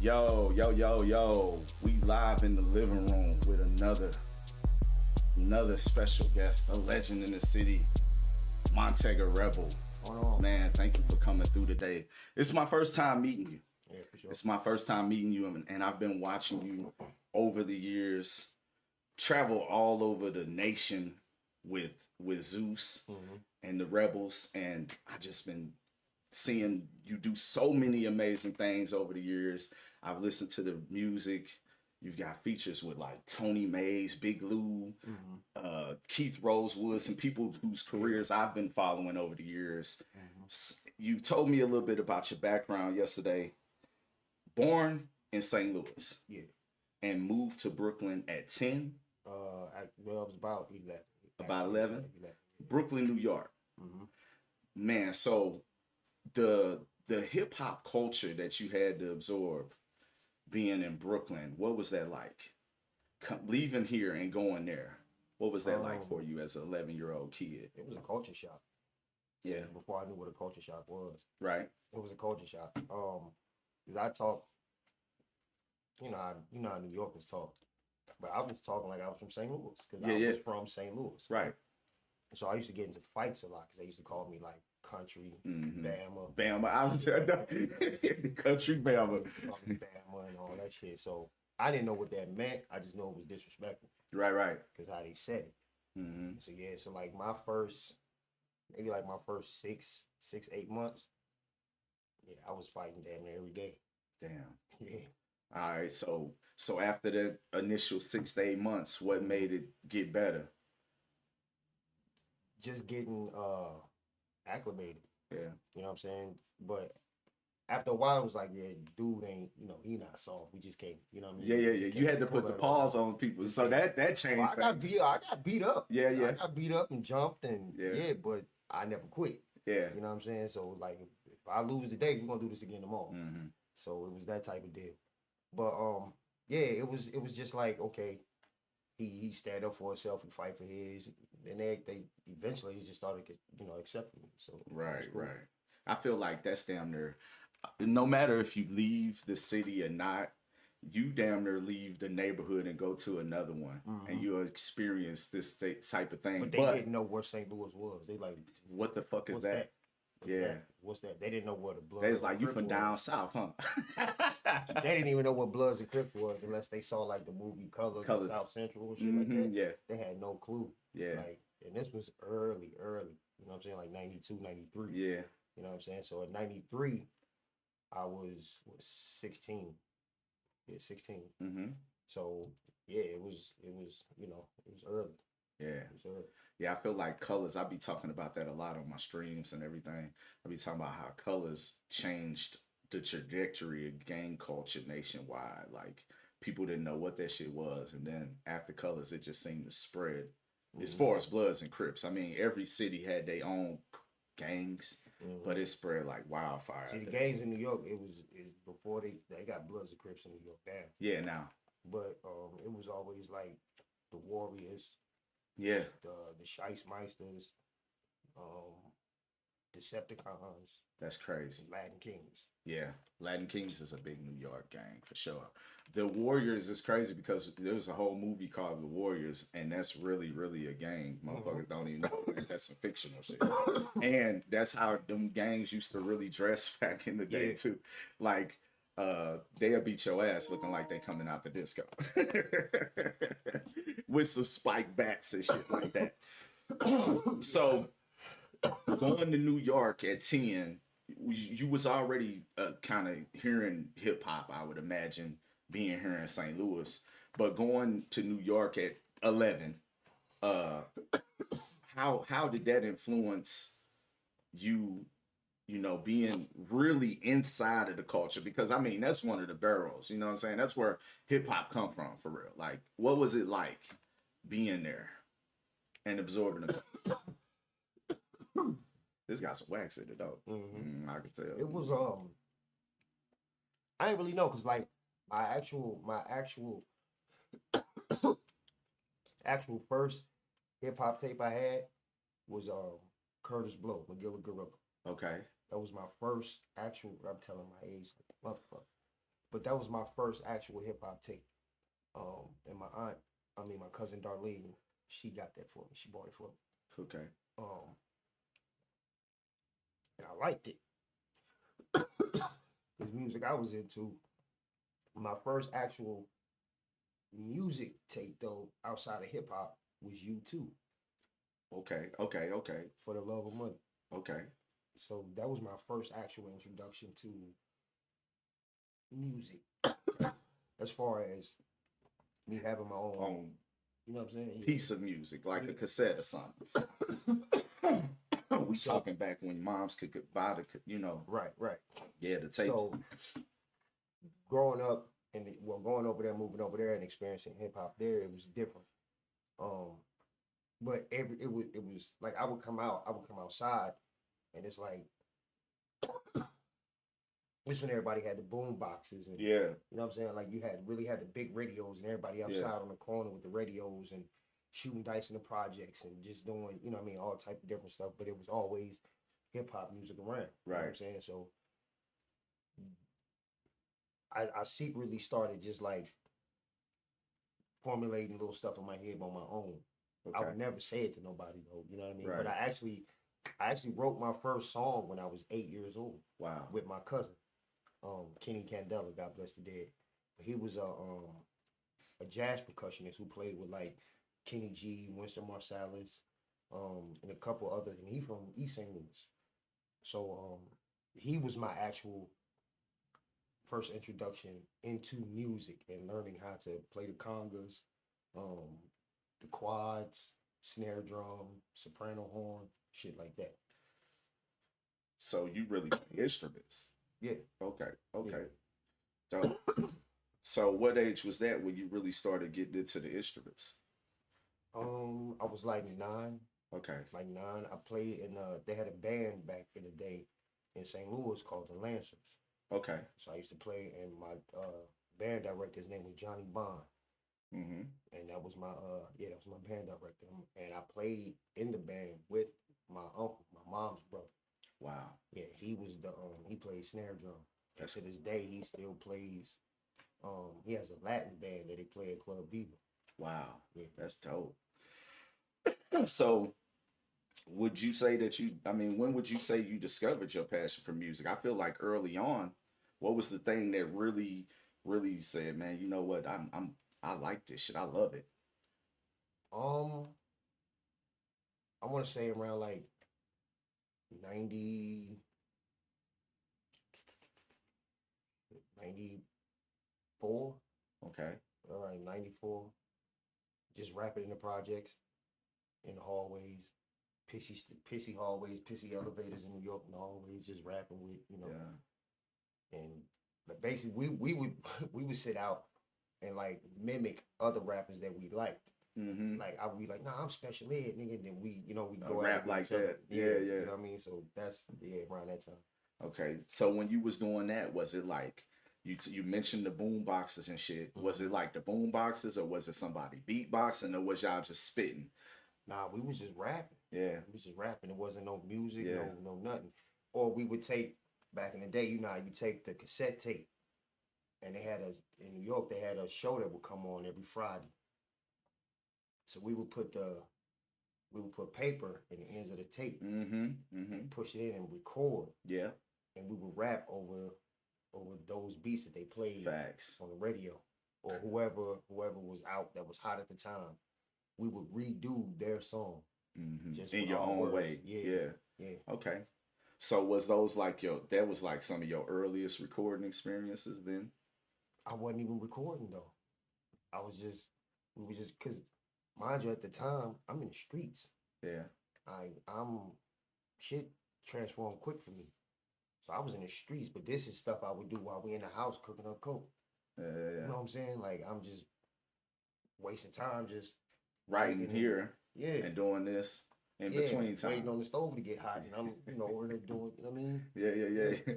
Yo. We live in the living room with another special guest, a legend in the city, Montega Rebel. Man, thank you for coming through today. It's my first time meeting you. Yeah, for sure. It's my first time meeting you, and I've been watching you over the years travel all over the nation with Zeus and the Rebels, and I just been seeing you do so many amazing things over the years. I've listened to the music. You've got features with like Tony Mays, Big Lou, Keith Rosewood, some people whose careers I've been following over the years. You've told me a little bit about your background yesterday. Born in St. Louis. Yeah. And moved to Brooklyn at 10. It was about 11. About 11? Yeah. Brooklyn, New York. Man, so the hip hop culture that you had to absorb being in Brooklyn, what was that like? Leaving here and going there, what was that like for you as an 11-year-old kid? It was a culture shock. Yeah. Before I knew what a culture shock was. Right. It was a culture shock. Because I talk, how New Yorkers talk, but I was talking like I was from St. Louis because I was from St. Louis. Right. So I used to get into fights a lot because they used to call me like country, Bama. Bama. I was country Bama. Bama and all that shit. So I didn't know what that meant. I just know it was disrespectful. Right. Because how they said it. So yeah, so like my first 8 months, yeah, I was fighting damn near every day. Damn. Yeah. All right. So after the initial 6 to 8 months, what made it get better? Just getting acclimated. Yeah. You know what I'm saying? But after a while, it was like, yeah, dude ain't, he not soft. We just can't, you know what I mean? Yeah. You had to put the pause on people. So that changed. Well, I got beat up. Yeah. I got beat up and jumped and but I never quit. Yeah. You know what I'm saying? So like if I lose today, we're gonna do this again tomorrow. So it was that type of deal. But it was just like, okay, he stand up for himself and fight for his. And they eventually just started accepting me. So right. I feel like that's damn near, no matter if you leave the city or not, you damn near leave the neighborhood and go to another one, and you'll experience this type of thing. But they didn't know where St. Louis was. They like, what the fuck is that? What's that? They didn't know what a blood. They was like, you from down south, huh? They didn't even know what Bloods and Crips was unless they saw like the movie Colors. South Central and shit like that. Yeah. They had no clue. Yeah. Like, and this was early. You know what I'm saying? Like 92, 93. Yeah. You know what I'm saying? So at 93, I was 16. Yeah, 16. So yeah, it was early. Yeah, I feel like Colors, I be talking about that a lot on my streams and everything. I be talking about how Colors changed the trajectory of gang culture nationwide. Like, people didn't know what that shit was. And then after Colors, it just seemed to spread. As far as Bloods and Crips, I mean, every city had their own gangs, but it spread like wildfire. See, the gangs in New York, it was before they got Bloods and Crips in New York now. Yeah, now. But it was always like the Warriors. Yeah. The Scheissmeisters, Decepticons. That's crazy. Latin Kings. Yeah. Latin Kings is a big New York gang for sure. The Warriors is crazy because there's a whole movie called The Warriors, and that's really, really a gang. Motherfuckers don't even know that's some fictional shit. And that's how them gangs used to really dress back in the day too. Like, they'll beat your ass looking like they coming out the disco. With some spike bats and shit like that. So going to New York at 10, you was already kind of hearing hip hop, I would imagine, being here in St. Louis. But going to New York at 11, how did that influence you? Being really inside of the culture, because I mean, that's one of the barrels, you know what I'm saying? That's where hip hop come from for real. Like, what was it like being there and absorbing it? This got some wax in it though. I can tell. It was I didn't really know, cause like my actual first hip hop tape I had was Curtis Blow, McGilla Gorilla. Okay. That was my first actual, I'm telling my age, like, motherfucker. But that was my first actual hip hop tape. And my cousin Darlene, she got that for me. She bought it for me. Okay. And I liked it. Because music I was into, my first actual music tape though, outside of hip hop, was U2. Okay. For the Love of Money. Okay. So that was my first actual introduction to music. As far as me having my own, you know what I'm saying? Piece of music, like a cassette or something. We talking back when moms could buy the, Right. Yeah, the tape. So growing up going over there, moving over there, and experiencing hip hop there, it was different. But it was like I would come outside, and it's like this when everybody had the boom boxes and yeah, you know what I'm saying? Like you really had the big radios and everybody outside on the corner with the radios and shooting dice in the projects and just doing, you know what I mean, all type of different stuff. But it was always hip hop music around. You know what I'm saying? So I secretly started just like formulating little stuff in my head on my own. Okay. I would never say it to nobody though, you know what I mean? Right. But I actually wrote my first song when I was 8 years old. Wow. With my cousin, Kenny Candela, God bless the dead. He was a jazz percussionist who played with like Kenny G, Winston Marsalis, and a couple others, and he from East St. Louis. So he was my actual first introduction into music and learning how to play the congas, the quads, snare drum, soprano horn, shit like that. So you really play instruments? Yeah. Okay. Yeah. So what age was that when you really started getting into the instruments? I was like 9. Okay. Like 9. I played in they had a band back in the day in St. Louis called the Lancers. Okay. So I used to play, and my band director's name was Johnny Bond. Mm-hmm. And that was my that was my band director. And I played in the band with my uncle, my mom's brother. Wow. Yeah, he was he played snare drum. And to this day he still plays. He has a Latin band that he play at Club Viva. Wow. Yeah. That's dope. So would you say that when would you say you discovered your passion for music? I feel like early on, what was the thing that really, really said, man, you know what, I like this shit. I love it. I want to say around like 94. Okay. All right, 94. Just rapping in the projects, in the hallways, pissy hallways, pissy elevators in New York and the hallways, just rapping with, Yeah. And but basically we would sit out and like mimic other rappers that we liked. Mm-hmm. Like I would be like, nah, I'm special ed, nigga. And then we go rap like that. Yeah. You know what I mean? So that's around that time. Okay. So when you was doing that, was it like you mentioned the boom boxes and shit? Mm-hmm. Was it like the boom boxes, or was it somebody beatboxing, or was y'all just spitting? Nah, we was just rapping. Yeah. We was just rapping. There wasn't no music, no nothing. Or we would take back in the day, you take the cassette tape, and they had in New York, they had a show that would come on every Friday. So we would put paper in the ends of the tape, and push it in and record. Yeah. And we would rap over those beats that they played. Facts. On the radio, or whoever was out that was hot at the time, we would redo their song. Mm-hmm. Just in your own way. Yeah. Okay. So was those like that was like some of your earliest recording experiences then? I wasn't even recording though. We was just because, mind you, at the time I'm in the streets. Yeah. I'm shit transformed quick for me. So I was in the streets, but this is stuff I would do while we in the house cooking up coke. Yeah. You know what I'm saying? Like I'm just wasting time just writing here. Yeah. And doing this in between time. Waiting on the stove to get hot, and I'm over here doing, you know what I mean? Yeah.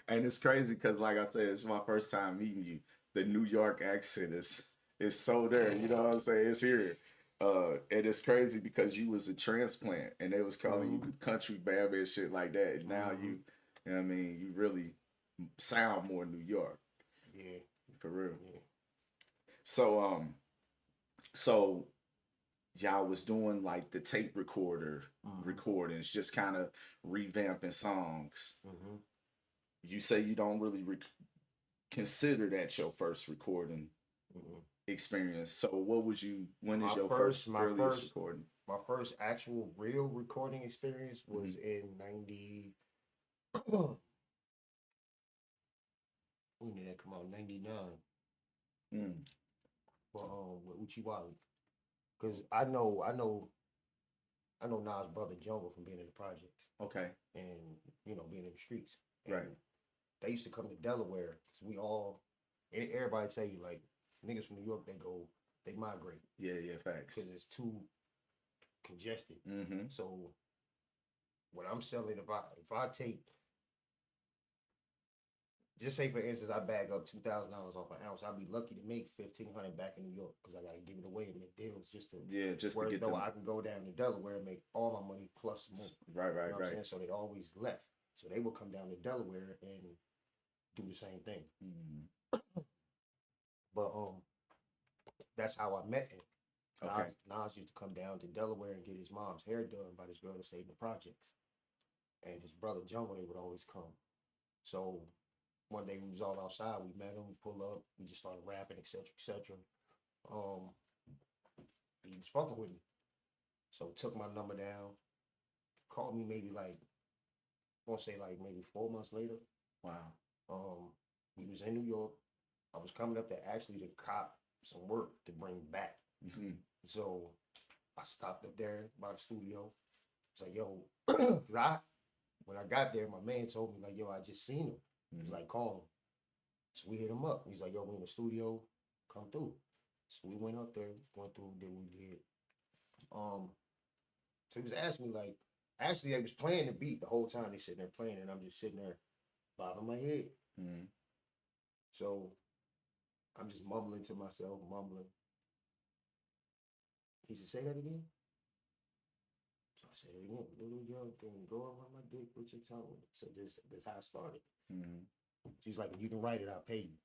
And it's crazy because, like I said, it's my first time meeting you. The New York accent is so there. You know what I'm saying? It's here. And it's crazy because you was a transplant, and they was calling you country baby and shit like that. And now you know what I mean? You really sound more New York. Yeah. For real. Yeah. So y'all was doing like the tape recorder recordings, just kind of revamping songs. You say you don't really consider that your first recording experience. So what would you? When is your first earliest recording? My first actual real recording experience was in 90. When did that come out? 99. With Uchi Wally. Because I know Nas' brother Jungle from being in the projects. Okay. And, being in the streets. And right. They used to come to Delaware because everybody tell you, like, niggas from New York, they migrate. Yeah, facts. Because it's too congested. So when I'm selling, if I take, just say for instance, I bag up $2,000 off an ounce, I'd be lucky to make $1,500 back in New York because I gotta give it away and make deals just to get them. I can go down to Delaware and make all my money plus more. Right. You know what I'm saying? So they always left. So they would come down to Delaware and do the same thing. But that's how I met him. Okay. Nas used to come down to Delaware and get his mom's hair done by this girl that stayed in the projects. And his brother Jungle, they would always come. So one day we was all outside, we met him, we pull up, we just started rapping, etc., etc. He was fucking with me. So took my number down, called me maybe like, I won't say like maybe 4 months later. Wow. We was in New York. I was coming up there actually to cop some work to bring back. So I stopped up there by the studio. It's like, yo, when I got there, my man told me, like, yo, I just seen him. He's like, call him. So we hit him up. He's like, yo, we in the studio, come through. So we went up there, went through, did what we did. So he was asking me, like, actually, they was playing the beat the whole time. They sitting there playing, and I'm just sitting there bobbing my head. So I'm just mumbling to myself, mumbling. He said, say that again. So I said it again. Little young thing, go around my dick with your tongue. So this how I started. She's like, if you can write it, I'll pay you.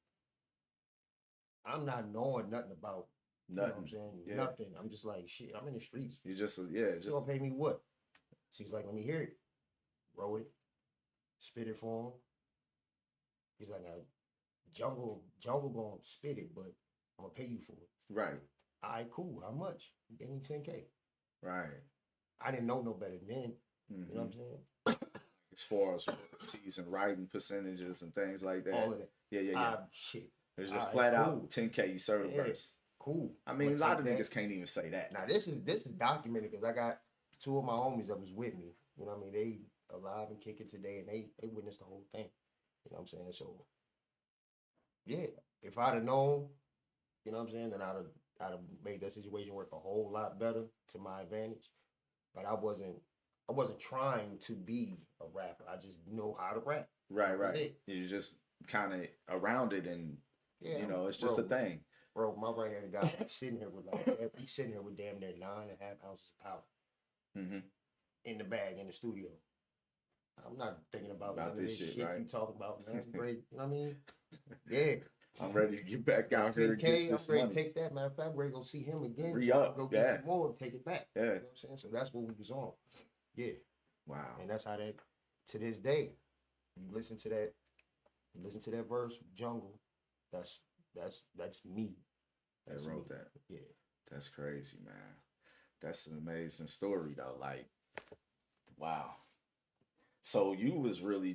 I'm not knowing nothing about, you know what I'm saying? Yeah. Nothing. I'm just like, shit, I'm in the streets. You just gonna pay me what? She's like, let me hear it. Wrote it. Spit it for him. He's like, now, Jungle gonna spit it, but I'm gonna pay you for it. Right. All right, cool. How much? He gave me $10K. Right. I didn't know no better then. You know what I'm saying? As far as royalties and writing percentages and things like that. All of that. Yeah. Shit. It's just flat out 10K, you serve a verse. Cool. I mean, a lot of niggas can't even say that. Now this is documented because I got 2 of my homies that was with me. You know what I mean? They alive and kicking today, and they witnessed the whole thing. You know what I'm saying? So yeah, if I'd have known, you know what I'm saying, then I'd have made that situation work a whole lot better to my advantage. But I wasn't trying to be a rapper. I just know how to rap. Right. You're just kind of around it, and it's just a thing. Bro, my right hand guy sitting here with he's sitting here with damn near 9.5 ounces of powder in the bag in the studio. I'm not thinking about this shit right? You talking about, man. Great, you know what I mean? Yeah. I'm ready to get back out here and get this I'm ready money. To take that. Matter of fact, I'm ready to go see him again. Re-up. Go get some more and take it back. Yeah. You know what I'm saying? So that's what we was on. Yeah. Wow. And that's how that, to this day, you listen to that verse, Jungle, that's me. That wrote that. Yeah. That's crazy, man. That's an amazing story, though. Like, wow. So you was really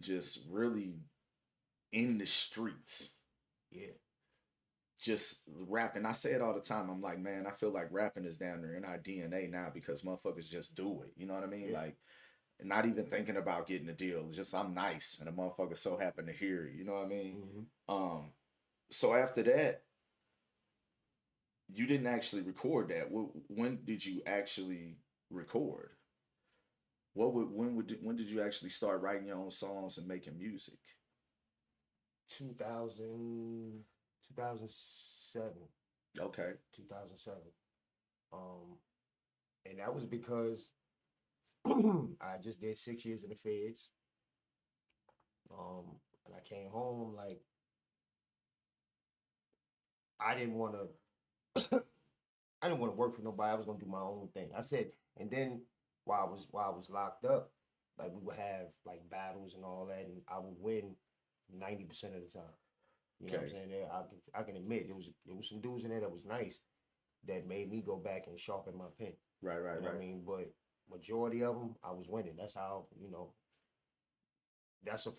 in the streets. Yeah. Just rapping. I say it all the time. I'm like, man, I feel like rapping is down there in our DNA now because motherfuckers just do it. You know what I mean? Yeah. Like, not even thinking about getting a deal. It's just I'm nice and a motherfucker so happen to hear it. You know what I mean? So after that, you didn't actually record that. When did you actually record? When did you actually start writing your own songs and making music? 2007. Okay. 2007. And that was because I just did 6 years in the feds. And I came home like I didn't want to. I didn't want to work for nobody. I was gonna do my own thing. I said, and then while I was locked up, like we would have like battles and all that, and I would win 90% of the time. You know what I'm saying? There, I can admit there was some dudes in there that was nice that made me go back and sharpen my pen. Right. You know what I mean? But majority of them, I was winning. That's how, you know. That's a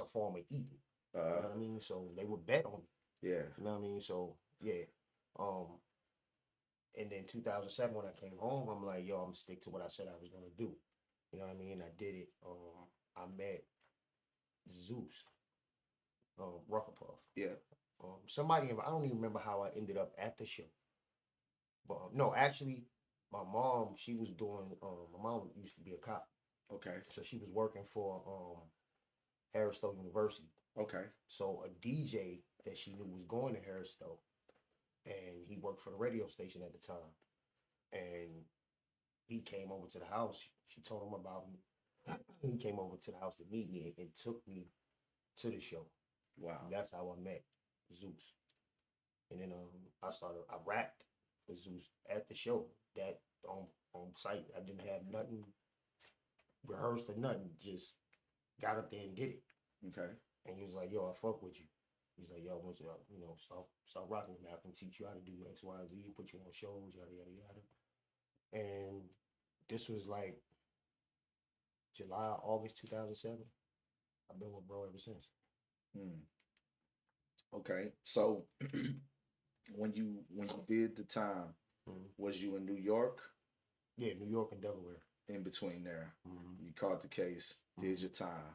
form of eating. You know what I mean? So they would bet on me. Yeah. You know what I mean? So yeah. And then 2007 when I came home, I'm like, yo, I'm gonna stick to what I said I was gonna do. You know what I mean? I did it. I met Zeus, Ruckapuff. Yeah. Somebody, I don't even remember how I ended up at the show. But no, actually, my mom, she was doing. My mom used to be a cop. Okay. So she was working for Harris-Stowe University. Okay. So a DJ that she knew was going to Harris-Stowe, and he worked for the radio station at the time. And he came over to the house. She told him about me. He came over to the house to meet me and took me to the show. Wow. And that's how I met Zeus. And then I rapped for Zeus at the show. That on site. I didn't have nothing rehearsed or nothing. Just got up there and did it. Okay. And he was like, yo, I fuck with you. He's like, yo, once you know, start rocking with me. I can teach you how to do X, Y, Z, put you on shows, yada, yada, yada. And this was like August 2007. I've been with bro ever since. Okay. So when you did the time, was you in New York? Yeah, New York and Delaware. In between there. You caught the case, did your time.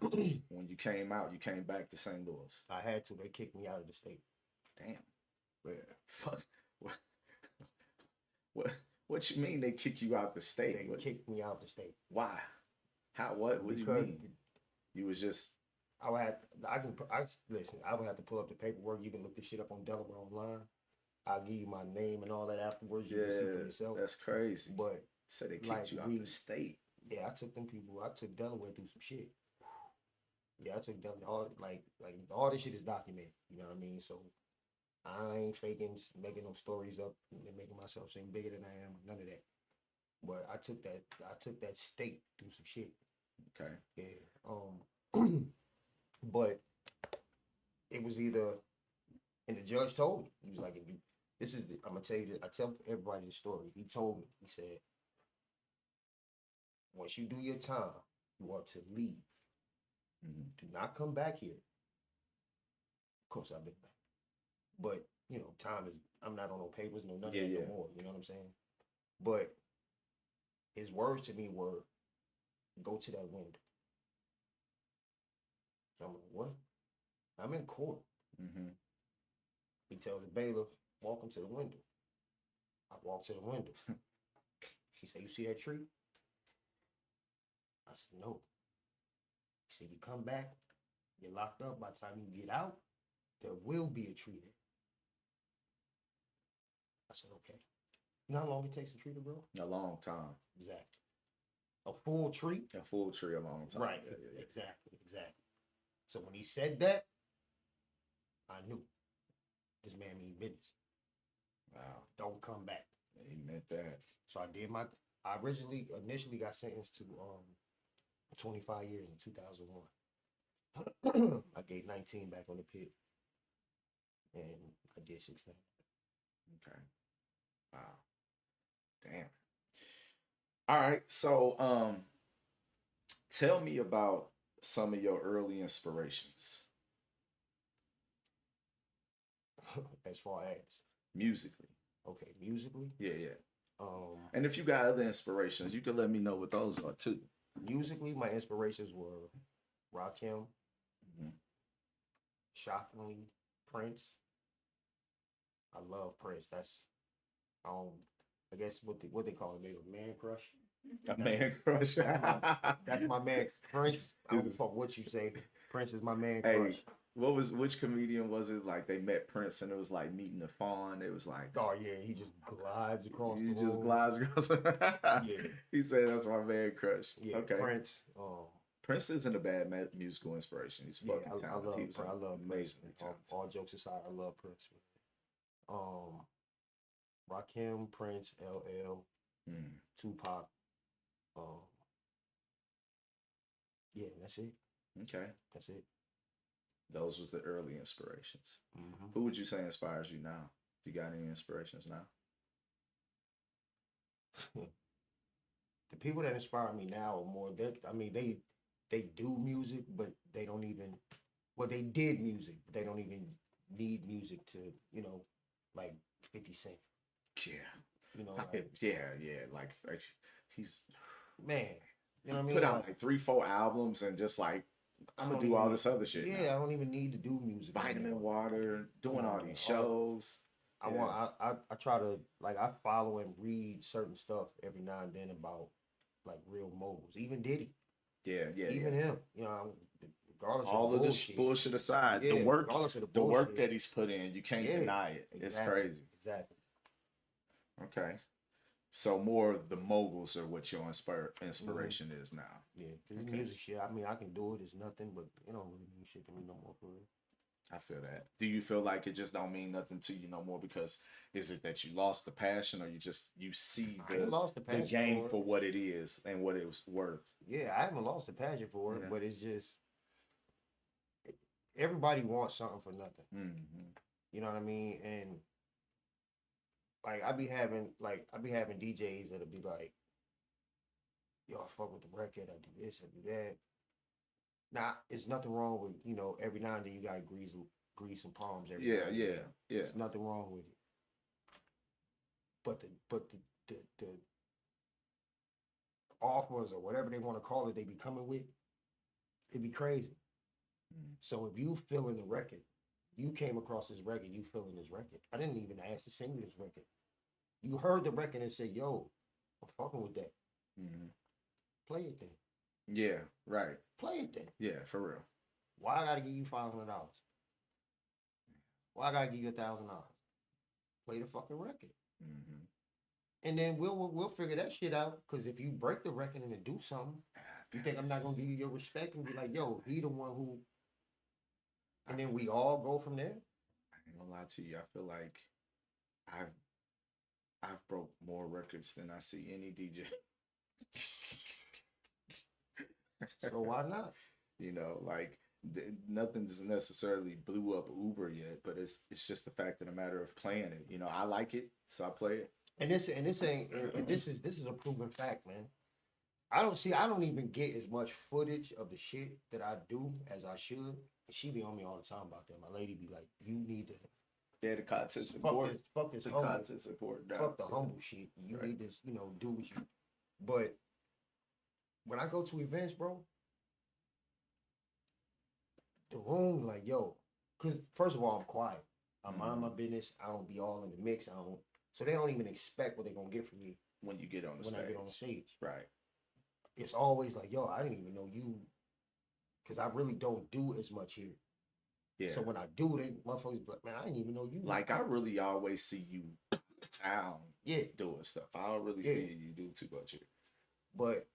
When you came out, you came back to St. Louis. I had to. They kicked me out of the state. Damn. Yeah. Fuck. What you mean they kick you out the state? They kicked me out the state. Why? How? What do you mean? You was just. I would have to pull up the paperwork. You can look this shit up on Delaware online. I'll give you my name and all that afterwards. You can see for yourself. That's crazy. But so they kicked you out the state. Yeah, I took Delaware through some shit. Yeah, I took Delaware. All this shit is documented. You know what I mean? So I ain't faking, making no stories up and making myself seem bigger than I am. None of that. But I took that state through some shit. Okay. Yeah. But it was either, and the judge told me, he was like, I'm gonna tell you this, I tell everybody the story. He told me, he said, once you do your time, you are to leave. Do not come back here. Of course, I've been back. But, you know, I'm not on no papers, no nothing no more. You know what I'm saying? But his words to me were, go to that window. So I'm like, what? I'm in court. He tells the bailiff, walk him to the window. I walk to the window. He said, you see that tree? I said, no. He said, you come back, you're locked up. By the time you get out, there will be a tree there. I said, okay. You know how long it takes to treat it, bro? A long time. Exactly. A full tree? A full tree, a long time. Right. Yeah. Exactly. So when he said that, I knew this man mean business. Wow. Don't come back. He meant that. So I initially got sentenced to 25 years in 2001. I gave 19 back on the pit. And I did 16. Okay. Wow. Damn. All right. So tell me about some of your early inspirations. As far as musically. Okay, musically? Yeah. And if you got other inspirations, you can let me know what those are too. Musically, my inspirations were Rakim, shockingly, Prince. I love Prince. That's I guess what they call it, maybe a man crush. A man crush. That's my man. Prince. I don't fuck what you say. Prince is my man crush. Which comedian was it? Like they met Prince and it was like meeting the fawn. It was like, oh yeah, he just glides across. He just glides across. Yeah. He said that's my man crush. Yeah. Okay. Prince. Prince isn't a bad musical inspiration. He's fucking talented. I love amazing. Prince. All jokes aside, I love Prince. Um, Rakim, Prince, LL, Tupac. Um, yeah, that's it. Okay, that's it. Those was the early inspirations. Who would you say inspires you now? You got any inspirations now? The people that inspire me now are more that I mean they do music, but they don't even well they did music, but they don't even need music to like 50 Cent. Yeah, Like, yeah. Like he's man, you know what I mean? Put out like 3-4 albums and just like I'm gonna do all this other shit. Yeah, now. I don't even need to do music. Vitamin Water, doing all these shows. I try to like I follow and read certain stuff every now and then about like real moguls, even Diddy. Yeah. Even him, regardless all of this bullshit aside, the work that he's put in, you can't deny it. Exactly, it's crazy. Exactly. Okay. So more of the moguls are what your inspiration is now. Yeah, because music shit. I mean, I can do it. It's nothing, but it don't really mean shit to me no more for real. I feel that. Do you feel like it just don't mean nothing to you no more because is it that you lost the passion or you see the game for what it is and what it was worth? Yeah, I haven't lost the passion for it, but it's just everybody wants something for nothing. You know what I mean? And like I be having DJs that'll be like, yo, I fuck with the record, I do this, I do that. Now, there's nothing wrong with, every now and then you gotta grease some palms every now and then. There's nothing wrong with it. But the offers or whatever they want to call it, they be coming with, it'd be crazy. So if you feeling the record, you came across this record, you feeling this record. I didn't even ask to sing this record. You heard the record and said, yo, I'm fucking with that. Play it then. Yeah, right. Play it then. Yeah, for real. Why I gotta give you $500? Why I gotta give you $1,000? Play the fucking record. And then we'll figure that shit out. Cause if you break the record and do something, you think I'm not gonna give you your respect and be like, yo, he the one who. And then we all go from there. I ain't gonna lie to you. I feel like I've broke more records than I see any DJ. So why not? Like nothing's necessarily blew up Uber yet, but it's just the fact of the matter of playing it. I like it, so I play it. And this is a proven fact, man. I don't even get as much footage of the shit that I do as I should. And she be on me all the time about that. My lady be like, you need to. Yeah, the content's important. Fuck this humble. Content's important. Fuck the humble shit. You need this, do what you. But when I go to events, bro, the room, like, yo, because first of all, I'm quiet. I mind my business. I don't be all in the mix. So they don't even expect what they're gonna get from me when you get on the stage. I get on the stage. Right. It's always like, yo, I didn't even know you, because I really don't do as much here. Yeah. So when I do, they motherfuckers be like, man, I didn't even know you. Like I really always see you in town, doing stuff. I don't really see you do too much here. But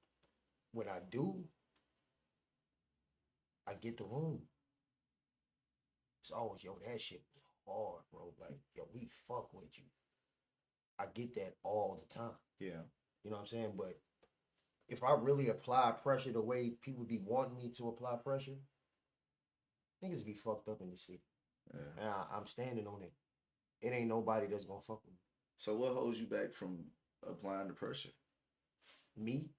when I do, I get the room. It's always, yo, that shit was hard, bro. Like, yo, we fuck with you. I get that all the time. Yeah. You know what I'm saying? But if I really apply pressure the way people be wanting me to apply pressure, niggas be fucked up in the city. Yeah. And I'm standing on it. It ain't nobody that's gonna fuck with me. So what holds you back from applying the pressure? Me?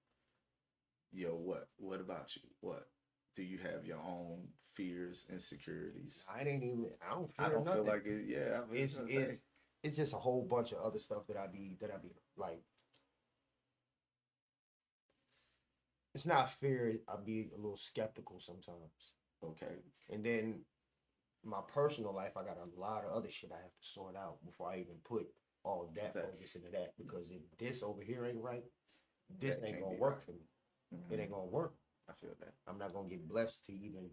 Yo, what? What about you? What? Do you have your own fears, insecurities? I don't fear nothing. Feel like it. Yeah, it's just a whole bunch of other stuff that I be like. It's not fear. I be a little skeptical sometimes. Okay. And then my personal life, I got a lot of other shit I have to sort out before I even put all that focus into that. Because if this over here ain't right, this ain't gonna work for me. Mm-hmm. It ain't gonna work. I feel that. I'm not gonna get blessed to even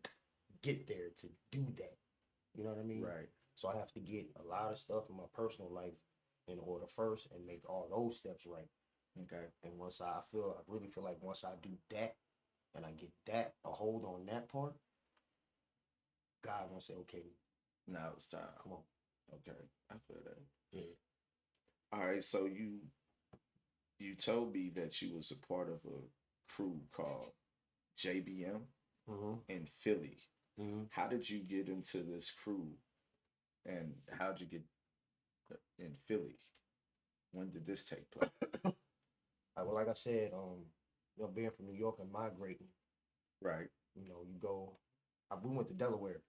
get there to do that. You know what I mean? Right. So I have to get a lot of stuff in my personal life in order first and make all those steps right. Okay. And I really feel like once I do that and I get that, a hold on that part, God gonna say, okay, now it's time. Come on. Okay, I feel that. Yeah. All right, so you told me that you was a part of a crew called JBM in Philly. How did you get into this crew, and how'd you get in Philly? When did this take place? Well, like I said, being from New York and migrating, Right. You go. We went to Delaware,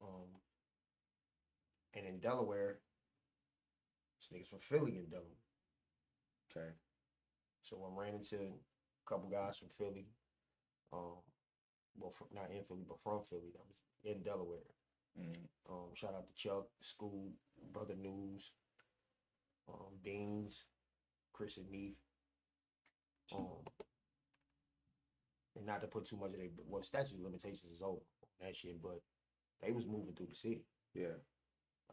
um, and in Delaware, this niggas from Philly in Delaware. Okay. So I ran into a couple guys from Philly, not in Philly, but from Philly. That was in Delaware. Shout out to Chuck, School, Brother News, Beans, Chris and Neef. And not to put too much of statute of limitations is over on that shit, but they was moving through the city. Yeah.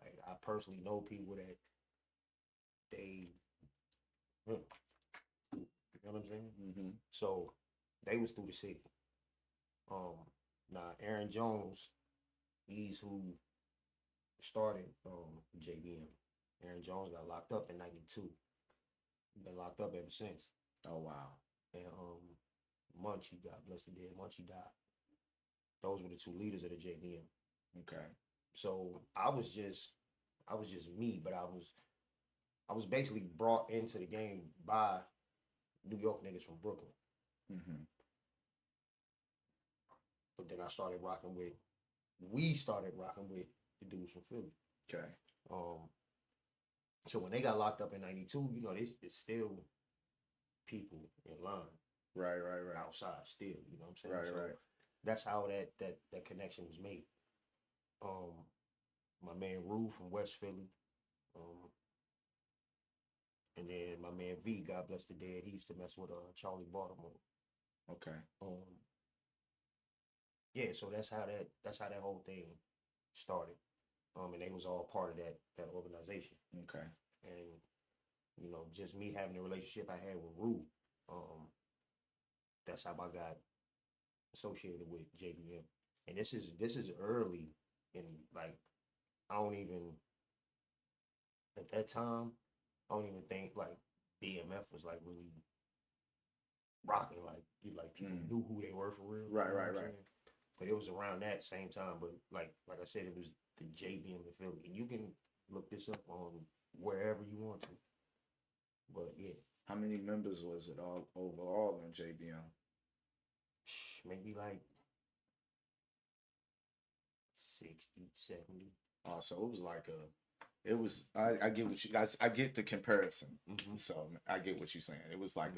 Like I personally know people that they, you know what I'm saying? So they was through the city. Now Aaron Jones, he's who started JBM. Aaron Jones got locked up in '92. Been locked up ever since. Oh wow. And Munchie, God bless the dead, Munchie died. Those were the two leaders of the JBM. Okay. So I was just me, but I was basically brought into the game by New York niggas from Brooklyn. But then we started rocking with the dudes from Philly. Okay. So when they got locked up in '92, it's still people in line. Right. Outside still, you know what I'm saying? Right, so right. That's how that connection was made. My man Rue from West Philly. And then my man V, God bless the dead, he used to mess with Charlie Baltimore. Okay. Yeah, so that's how that whole thing started. And they was all part of that organization. Okay. And just me having the relationship I had with Rue, that's how I got associated with JBM. And this is early in, like, I don't even at that time, I don't even think like BMF was like really rocking, like people knew who they were for real. Right. But it was around that same time. But like I said, it was the JBM in Philly. And you can look this up on wherever you want to. But yeah. How many members was it all overall in JBM? Maybe like 60, 70. Oh, so it was like I get what you guys, I get the comparison. So I get what you're saying. It was like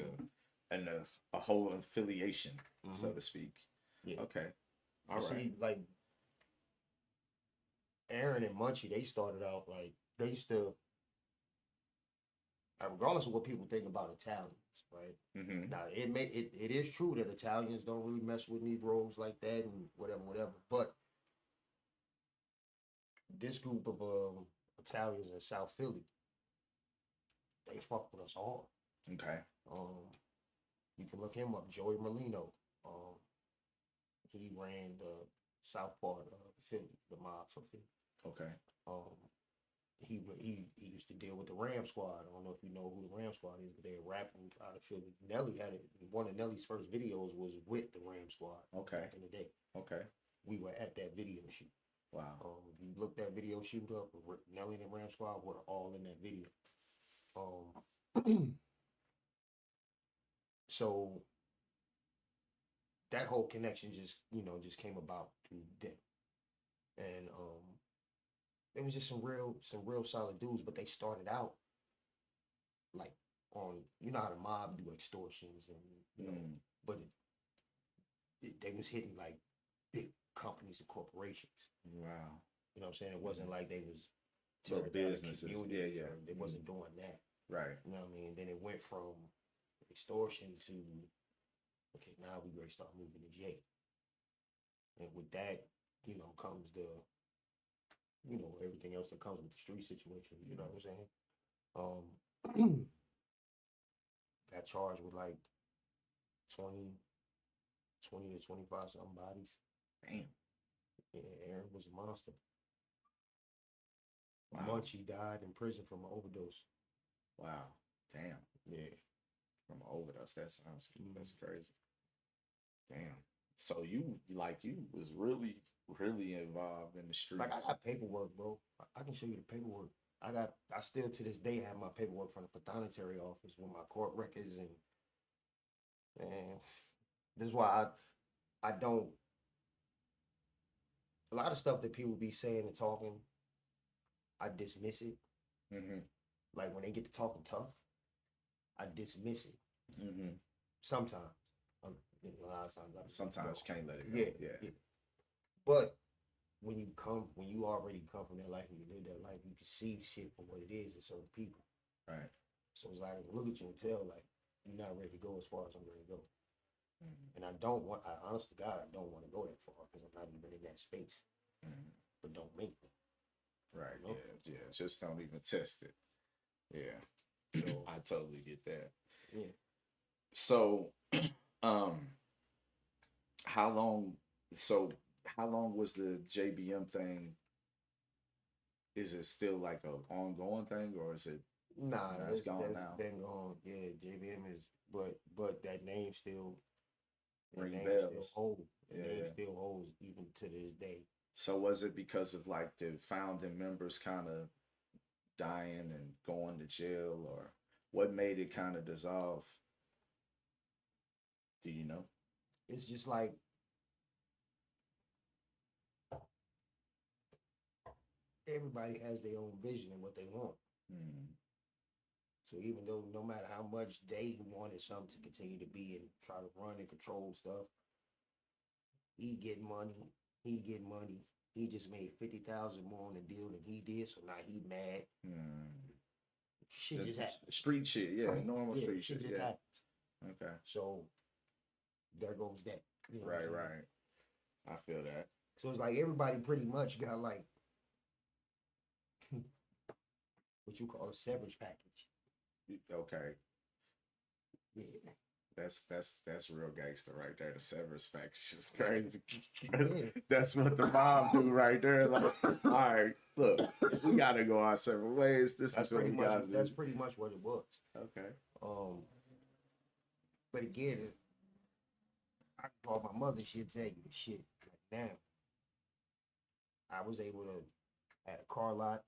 a whole affiliation, so to speak. Yeah. Okay. All right. See, like Aaron and Munchie, they started out like they used to, regardless of what people think about Italians, right? Now it is true that Italians don't really mess with Negroes like that and whatever. But this group of Italians in South Philly, they fuck with us all. Okay. You can look him up, Joey Merlino. He ran the South part of Philly, the mob for Philly. Okay. He used to deal with the Ram Squad. I don't know if you know who the Ram Squad is, but they're rapping out of Philly. Nelly had it. One of Nelly's first videos was with the Ram Squad. Okay. Back in the day. Okay. We were at that video shoot. Wow. If you look that video shoot up, Nelly and the Ram Squad were all in that video. So that whole connection just came about through them. And it was just some real solid dudes, but they started out like on, how the mob do extortions and but they was hitting like big companies and corporations. Wow. You know what I'm saying? It wasn't like they was little businesses. Yeah. They wasn't doing that. Right. You know what I mean? Then it went from extortion to, okay, now we ready to start moving to J. And with that, comes the, everything else that comes with the street situations, you know what I'm saying? Got charged with like 20 to 25 something bodies. Damn. Yeah, Aaron was a monster. Wow. Munchie died in prison from an overdose. Wow. Damn. Yeah. From an overdose. That sounds that's crazy. Damn. So you was really, really involved in the streets. Like I got paperwork, bro. I can show you the paperwork. I still to this day have my paperwork from the pathonetary office with my court records and this is why I don't a lot of stuff that people be saying and talking, I dismiss it. Mm-hmm. Like when they get to talking tough, I dismiss it. Mm-hmm. Sometimes. A lot of times. Sometimes you can't let it go. Yeah. But when you already come from that life and you live that life, you can see shit for what it is in certain people. Right. So it's like, look at you and tell, like, you're not ready to go as far as I'm ready to go. Mm-hmm. And I honest to God, I don't want to go that far because I'm not even in that space. Mm-hmm. But don't make me. Right. You know? Yeah. Just don't even test it. Yeah. So, I totally get that. Yeah. So, how long was the JBM thing? Is it still like an ongoing thing, or is it? Nah, it's gone now. Been gone. Yeah, JBM is, but that name still ring bells. Still holds. Name still holds even to this day. So was it because of like the founding members kind of dying and going to jail, or what made it kind of dissolve? Do you know? It's just like everybody has their own vision and what they want. Mm. So even though no matter how much they wanted something to continue to be and try to run and control stuff, he get money. He just made 50,000 more on the deal than he did, so now he mad. Shit just happens. Street shit, yeah, normal street shit. Just happens. Okay. So there goes that. You know right. I feel that. So it's like everybody pretty much got like what you call a severance package. Okay. Yeah. That's real gangster right there. The severance package is crazy. Yeah. That's what the mom do right there. Like, all right, look, we gotta go our separate ways. That's what we gotta do. That's pretty much what it was. Okay. But again, I call my mother. She'll tell you the shit. Now, I was able to at a car lot,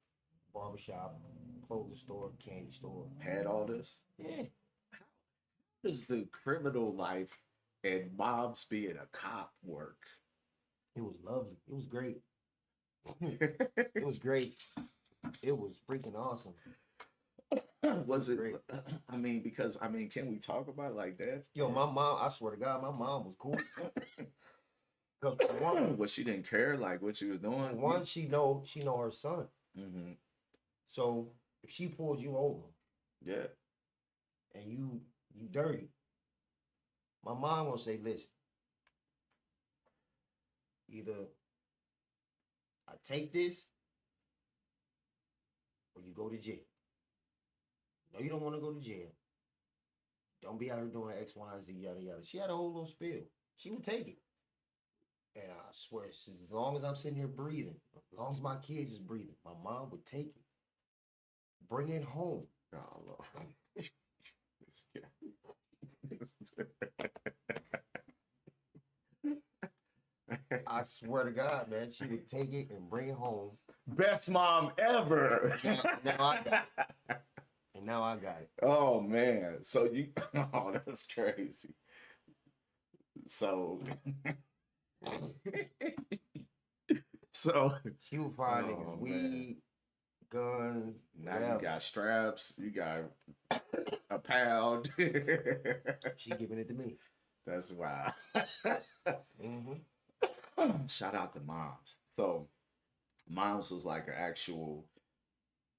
barbershop, clothing store, candy store. Had all this? Yeah. How does the criminal life and moms being a cop work? It was lovely. It was great. It was great. It was freaking awesome. Was it? Great. Because can we talk about it like that? Yo, my mom. I swear to God, my mom was cool. Because what she didn't care like what she was doing. One, she know her son. Mm-hmm. So if she pulled you over, yeah, and you dirty, my mom will say, "Listen, either I take this, or you go to jail. No, you don't want to go to jail. Don't be out here doing X, Y, and Z, yada yada." She had a whole little spiel. She would take it. And I swear, as long as I'm sitting here breathing, as long as my kids is breathing, my mom would take it. Bring it home. Oh, Lord. I swear to God, man, she would take it and bring it home. Best mom ever. Now I got it. And now I got it. Oh, man. So that's crazy. So... she would find weed, guns. Now whatever. You got straps. You got a pound. She giving it to me. That's wild. Mm-hmm. Shout out to moms. So moms was like an actual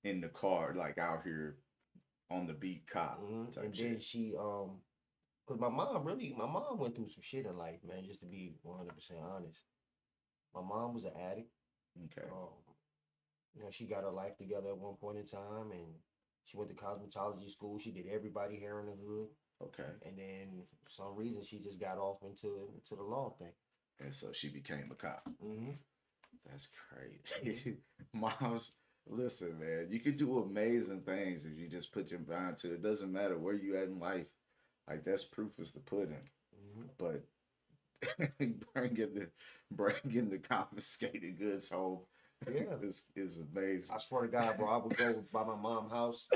in the car, like out here on the beat cop. Mm-hmm. And then she because my mom went through some shit in life, man, just to be 100% honest. My mom was an addict. Okay. She got her life together at one point in time, and she went to cosmetology school. She did everybody hair in the hood. Okay. And then for some reason, she just got off into the law thing. And so she became a cop. Mm-hmm. That's crazy. Moms Listen, man, you can do amazing things if you just put your mind to it. It doesn't matter where you at in life. Like that's proof is the pudding. Mm-hmm. But bringing the confiscated goods home, yeah, is amazing. I swear to God, bro, I would go by my mom's house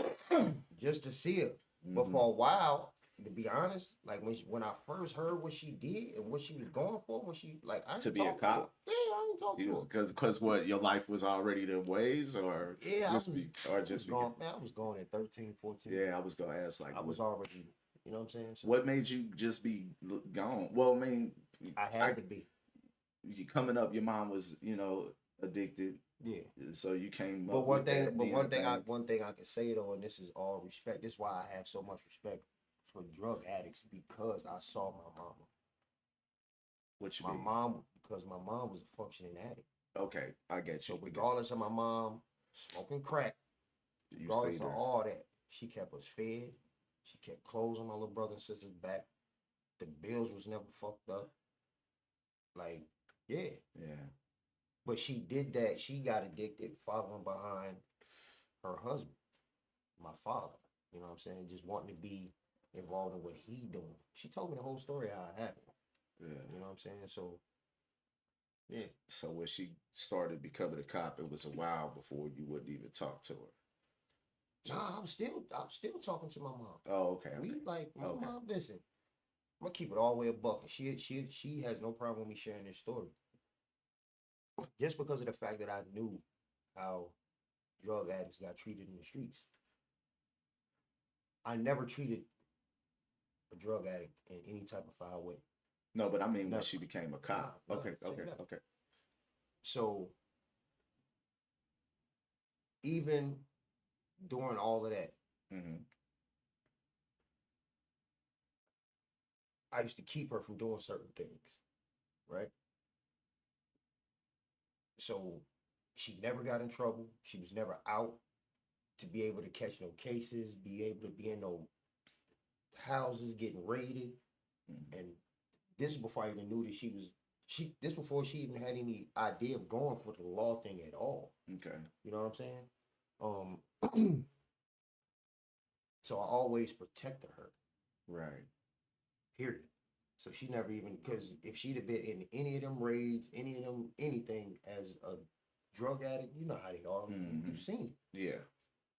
just to see her. Mm-hmm. But for a while, to be honest, like when I first heard what she did and what she was going for, when she like I to be a cop. Yeah, I didn't talk to her because what your life was already the ways or yeah, just going, man, I was going at 13, 14. Yeah, I was gonna ask like I was already, you know what I'm saying? So, what made you just be gone? Well, I mean, I had to be. You coming up, your mom was, addicted. Yeah. So you came but up. One thing I can say though, and this is all respect. This is why I have so much respect for drug addicts because I saw my mama. What you mean? Because my mom was a functioning addict. Okay, I get you. So regardless of my mom smoking crack, regardless of all that, she kept us fed. She kept clothes on my little brother and sister's back. The bills was never fucked up. Like, yeah. Yeah. But she did that. She got addicted following behind her husband, my father. You know what I'm saying? Just wanting to be involved in what he doing. She told me the whole story how it happened. Yeah. You know what I'm saying? So, yeah. So when she started becoming a cop, it was a while before you wouldn't even talk to her. Nah, I'm still talking to my mom. Oh, okay. We like my mom. Listen, I'm gonna keep it all the way a buck. She has no problem with me sharing this story, just because of the fact that I knew how drug addicts got treated in the streets. I never treated a drug addict in any type of foul way. No, but I mean when she became a cop. Okay. So even during all of that, mm-hmm. I used to keep her from doing certain things, right? So she never got in trouble. She was never out to be able to catch no cases, be able to be in no houses getting raided. Mm-hmm. And this is before I even knew that this before she even had any idea of going for the law thing at all. Okay. You know what I'm saying? So I always protected her. Right. Period. So she never even, because if she'd have been in any of them raids, anything as a drug addict, you know how they are. Mm-hmm. You've seen it. Yeah.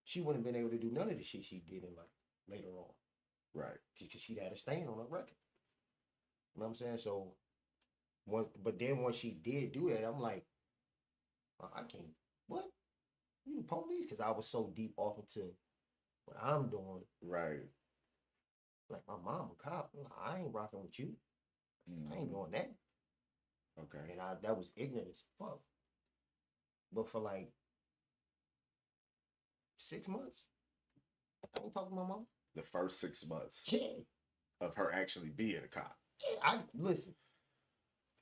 She wouldn't have been able to do none of the shit she did in life later on. Right. Because she'd had a stain on her record. You know what I'm saying? So, but then once she did do that, I'm like, I can't, what? You the police? Because I was so deep off into what I'm doing. Right. Like my mom a cop. I ain't rocking with you. Mm-hmm. I ain't doing that. Okay. And that was ignorant as fuck. But for like 6 months, I ain't talking to my mom. The first 6 months. Yeah. Of her actually being a cop. Yeah, listen.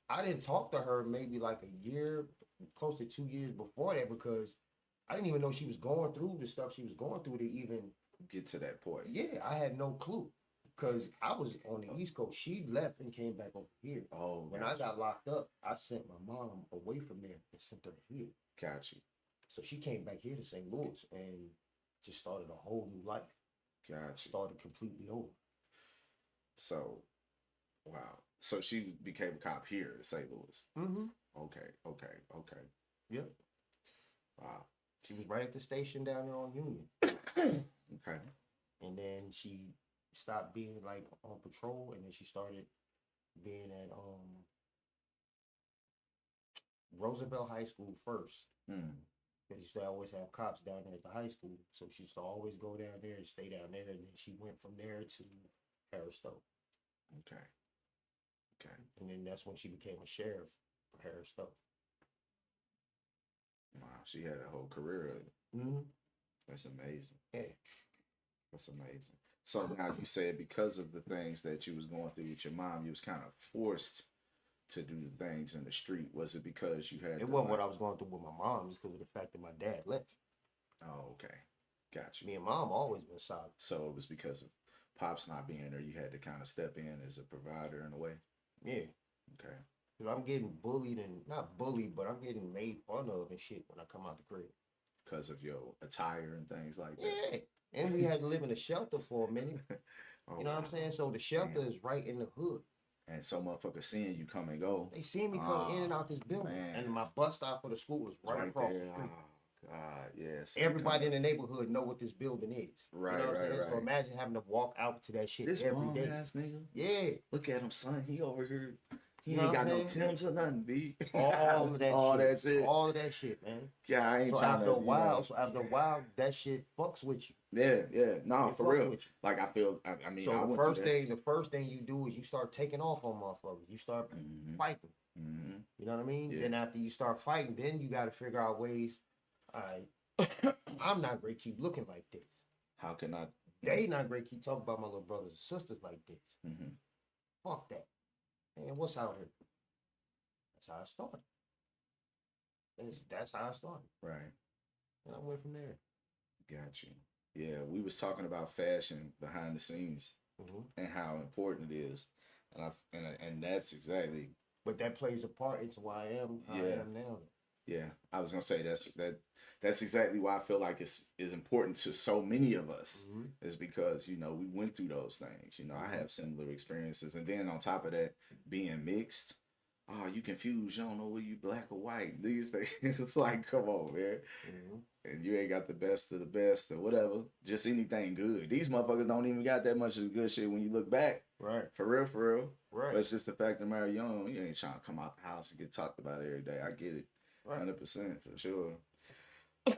I didn't talk to her maybe like a year, close to 2 years before that, because I didn't even know she was going through the stuff she was going through to even get to that point. Yeah, I had no clue. Because I was on the East Coast. She left and came back over here. Oh, when I got locked up, I sent my mom away from there and sent her here. Got you. So she came back here to St. Louis and just started a whole new life. Got you. Started completely over. So, wow. So she became a cop here in St. Louis. Mm-hmm. Okay. Yep. Wow. She was right at the station down there on Union. Okay. And then she stopped being like on patrol, and then she started being at Roosevelt High School first. Because used to always have cops down there at the high school, so she used to always go down there and stay down there, and then she went from there to Harris-Stowe. Okay. And then that's when she became a sheriff for Harris-Stowe. Wow, she had a whole career. Mm-hmm. That's amazing. Yeah. That's amazing. So now you said because of the things that you was going through with your mom, you was kind of forced to do the things in the street. Was it because you had... It wasn't what I was going through with my mom. It's because of the fact that my dad left. Oh, okay. Got you. Me and mom always been solid. So it was because of Pops not being there, you had to kind of step in as a provider in a way? Yeah. Okay. Because I'm getting bullied and... Not bullied, but I'm getting made fun of and shit when I come out the crib. because of your attire and things like that. Yeah, and we had to live in a shelter for a minute. You know what I'm saying? So the shelter is right in the hood. And so motherfuckers seeing you come and go. They seeing me come in and out this building. Man. And my bus stop for the school was right across the street. Oh, God, yeah. So everybody in the neighborhood know what this building is. Right, you know what I'm saying? right. So imagine having to walk out to that shit this every day. Ass nigga. Yeah. Look at him, son. He over here. He ain't got no Timbs or nothing, B. All of that All shit. that shit. All of that shit, man. Yeah, I ain't so trying after to, a while, So after a while, that shit fucks with you. Yeah. No, for real. Like, I feel, I mean, so the first thing you do is you start taking off on motherfuckers. You start fighting. Mm-hmm. You know what I mean? Yeah. Then after you start fighting, then you got to figure out ways. All right, I'm not great. Keep looking like this. How can I? They not great. Keep talking about my little brothers and sisters like this. Mm-hmm. Fuck that. Man, what's out here? That's how I started. That's how I started. Right. And I went from there. Got you. Yeah, we was talking about fashion behind the scenes and how important it is, and that's exactly. But that plays a part into why I am how I am now. Yeah, I was gonna say that's exactly why I feel like it's important to so many of us is because we went through those things. I have similar experiences, and then on top of that, being mixed. Oh, you confused. You don't know whether you black or white. These things. It's like, come on, man. And you ain't got the best of the best or whatever. Just anything good. These motherfuckers don't even got that much of the good shit when you look back. Right. For real. Right. But it's just the fact that Mary Young, you ain't trying to come out the house and get talked about every day. I get it. 100% for sure.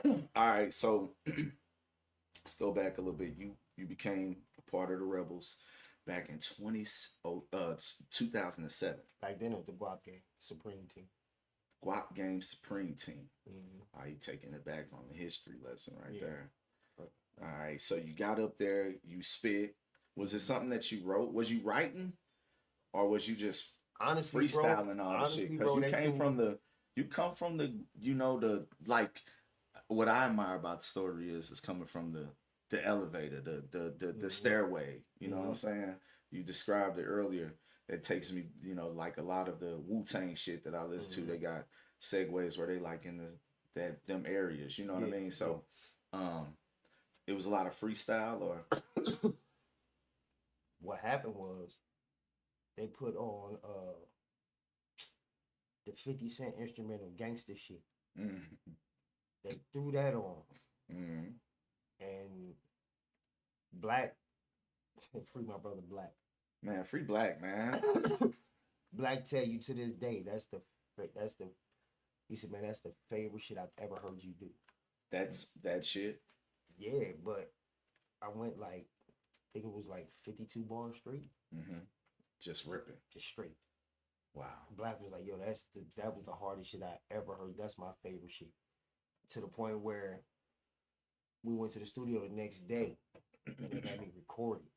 All right, so let's go back a little bit. You became a part of the Rebels back in 2007. Back then it was the Guap Game Supreme Team. Guap Game Supreme Team. Are you taking it back on the history lesson right there? All right, so you got up there, you spit. Was it something that you wrote? Was you writing, or was you just honestly freestyling all the shit? Because you come from the like. What I admire about the story is coming from the elevator, the stairway. You know what I'm saying? You described it earlier. It takes me, like a lot of the Wu-Tang shit that I listen to. They got segues where they like in them areas. You know what I mean? So, it was a lot of freestyle, or what happened was they put on the 50 Cent instrumental Gangsta Shit. They threw that on. And Black, free my brother Black. Man, free Black, man. Black tell you to this day, he said, man, that's the favorite shit I've ever heard you do. That's that shit? Yeah, but I went I think it was 52 bars straight. Just ripping. Just straight. Wow. Black was like, yo, that was the hardest shit I ever heard. That's my favorite shit. To the point where we went to the studio the next day and they had me record it.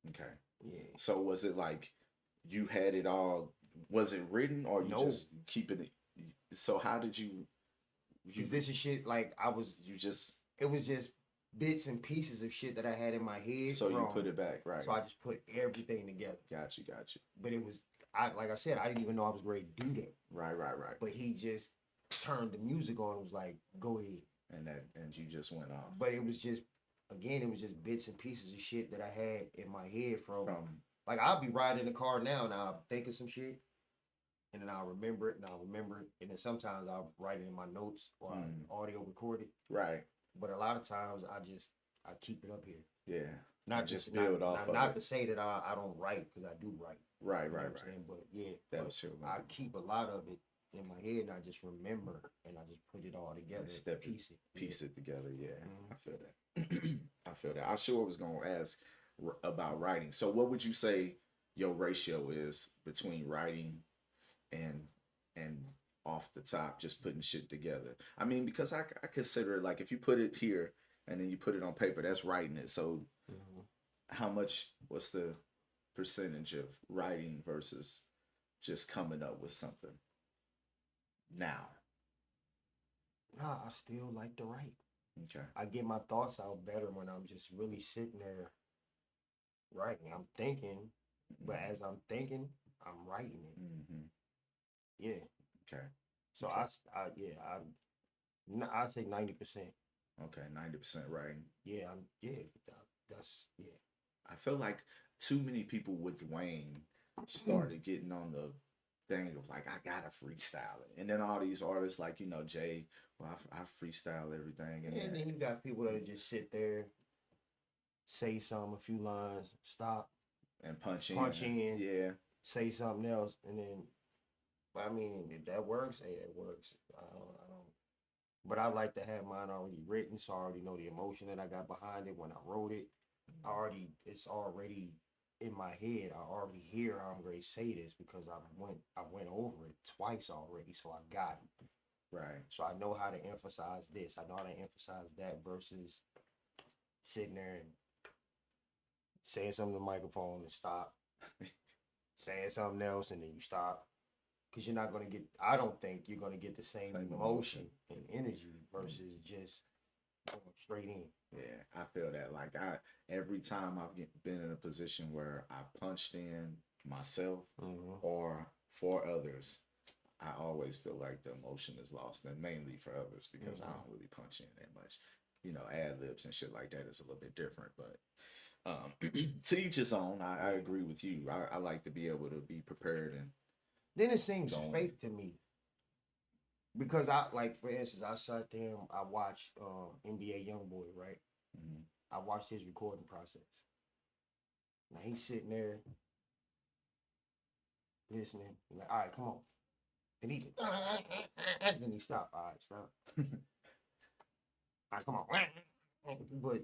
Okay. Yeah. So was it like you had it all? Was it written or you just keeping it? So how did you? Because this is shit it was just bits and pieces of shit that I had in my head. So you put it back, right? So I just put everything together. Got you. But it was, like I said, I didn't even know I was ready to do that. Right. But he just turned the music on and was like, go ahead. And you just went off. But it was just bits and pieces of shit that I had in my head from like I'll be riding in the car now and I'll think of some shit and then I'll remember it and then sometimes I'll write it in my notes or I audio record it. Right. But a lot of times I keep it up here. Yeah. Not just build off. Not to say that I don't write because I do write. Right. But yeah, that was true. I keep a lot of it in my head and I just remember and I just put it all together. Piece it together. Yeah, I feel that. I feel that. I sure was gonna ask about writing. So, what would you say your ratio is between writing and off the top, just putting shit together? I mean, because I consider it like if you put it here and then you put it on paper, that's writing it. So, what's the percentage of writing versus just coming up with something? Now, I still like to write. Okay. I get my thoughts out better when I'm just really sitting there writing. I'm thinking, but as I'm thinking, I'm writing it. Yeah. Okay. So I'd say 90%. Okay, 90% writing. Yeah, that's yeah. I feel like too many people with Wayne started getting on the thing of like, I gotta freestyle it, and then all these artists like Jay, well, I freestyle everything, and then you got people that just sit there, say something, a few lines, stop, and punch in, yeah, say something else, and then. I mean, if that works, hey, that works. I don't. But I like to have mine already written, so I already know the emotion that I got behind it when I wrote it. It's already in my head. I already hear how I'm going to say this because I went over it twice already, so I got it. Right. So I know how to emphasize this. I know how to emphasize that versus sitting there and saying something to the microphone and stop, saying something else and then you stop. Because you're not going to get, I don't think you're going to get the same emotion and energy versus just going straight in. Yeah, I feel that. Like every time I've been in a position where I punched in myself or for others, I always feel like the emotion is lost, and mainly for others because I don't really punch in that much. Ad libs and shit like that is a little bit different, but to each his own. I agree with you. I like to be able to be prepared and. Then it seems fake to me. Because for instance, I sat there and I watched NBA YoungBoy, right? Mm-hmm. I watched his recording process. Now he's sitting there listening, like, all right, come on. And then he stopped. All right, stop. All right, come on. But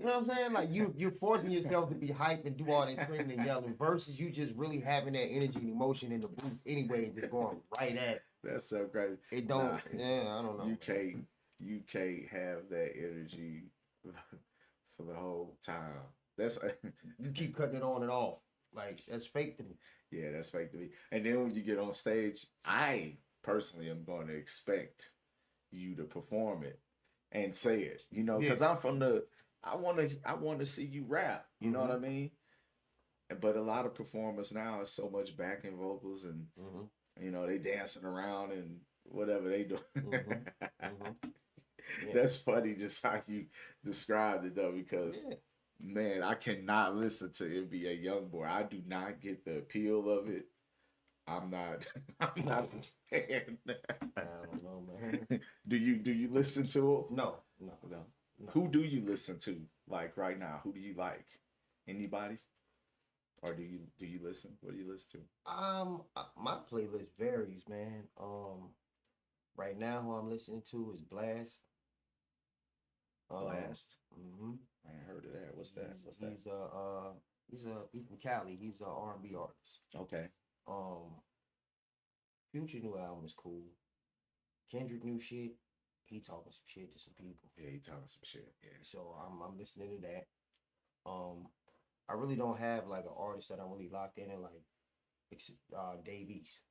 you know what I'm saying? Like you're forcing yourself to be hyped and do all that screaming and yelling versus you just really having that energy and emotion in the booth anyway and just going right at. That's so great. It don't. Yeah, I don't know. You can't have that energy for the whole time. That's you keep cutting it on and off. Like that's fake to me. Yeah, that's fake to me. And then when you get on stage, I personally am going to expect you to perform it and say it. Because I'm from the. I want to see you rap. You know what I mean? But a lot of performers now is so much backing vocals and they dancing around and whatever they do. Yeah. That's funny just how you described it though, because man, I cannot listen to NBA YoungBoy. I do not get the appeal of it. I'm not a fan. I don't know, man. Do you listen to him? No. Who do you listen to like right now? Who do you like? Anybody? Or do you listen? What do you listen to? My playlist varies, man. Right now who I'm listening to is Blast. Blast. I ain't heard of that. What's that? He's from Cali. He's a R&B artist. Okay. Future new album is cool. Kendrick new shit. He talking some shit to some people. Yeah, he talking some shit. Yeah. So I'm listening to that. I really don't have like an artist that I'm really locked in like Dave East.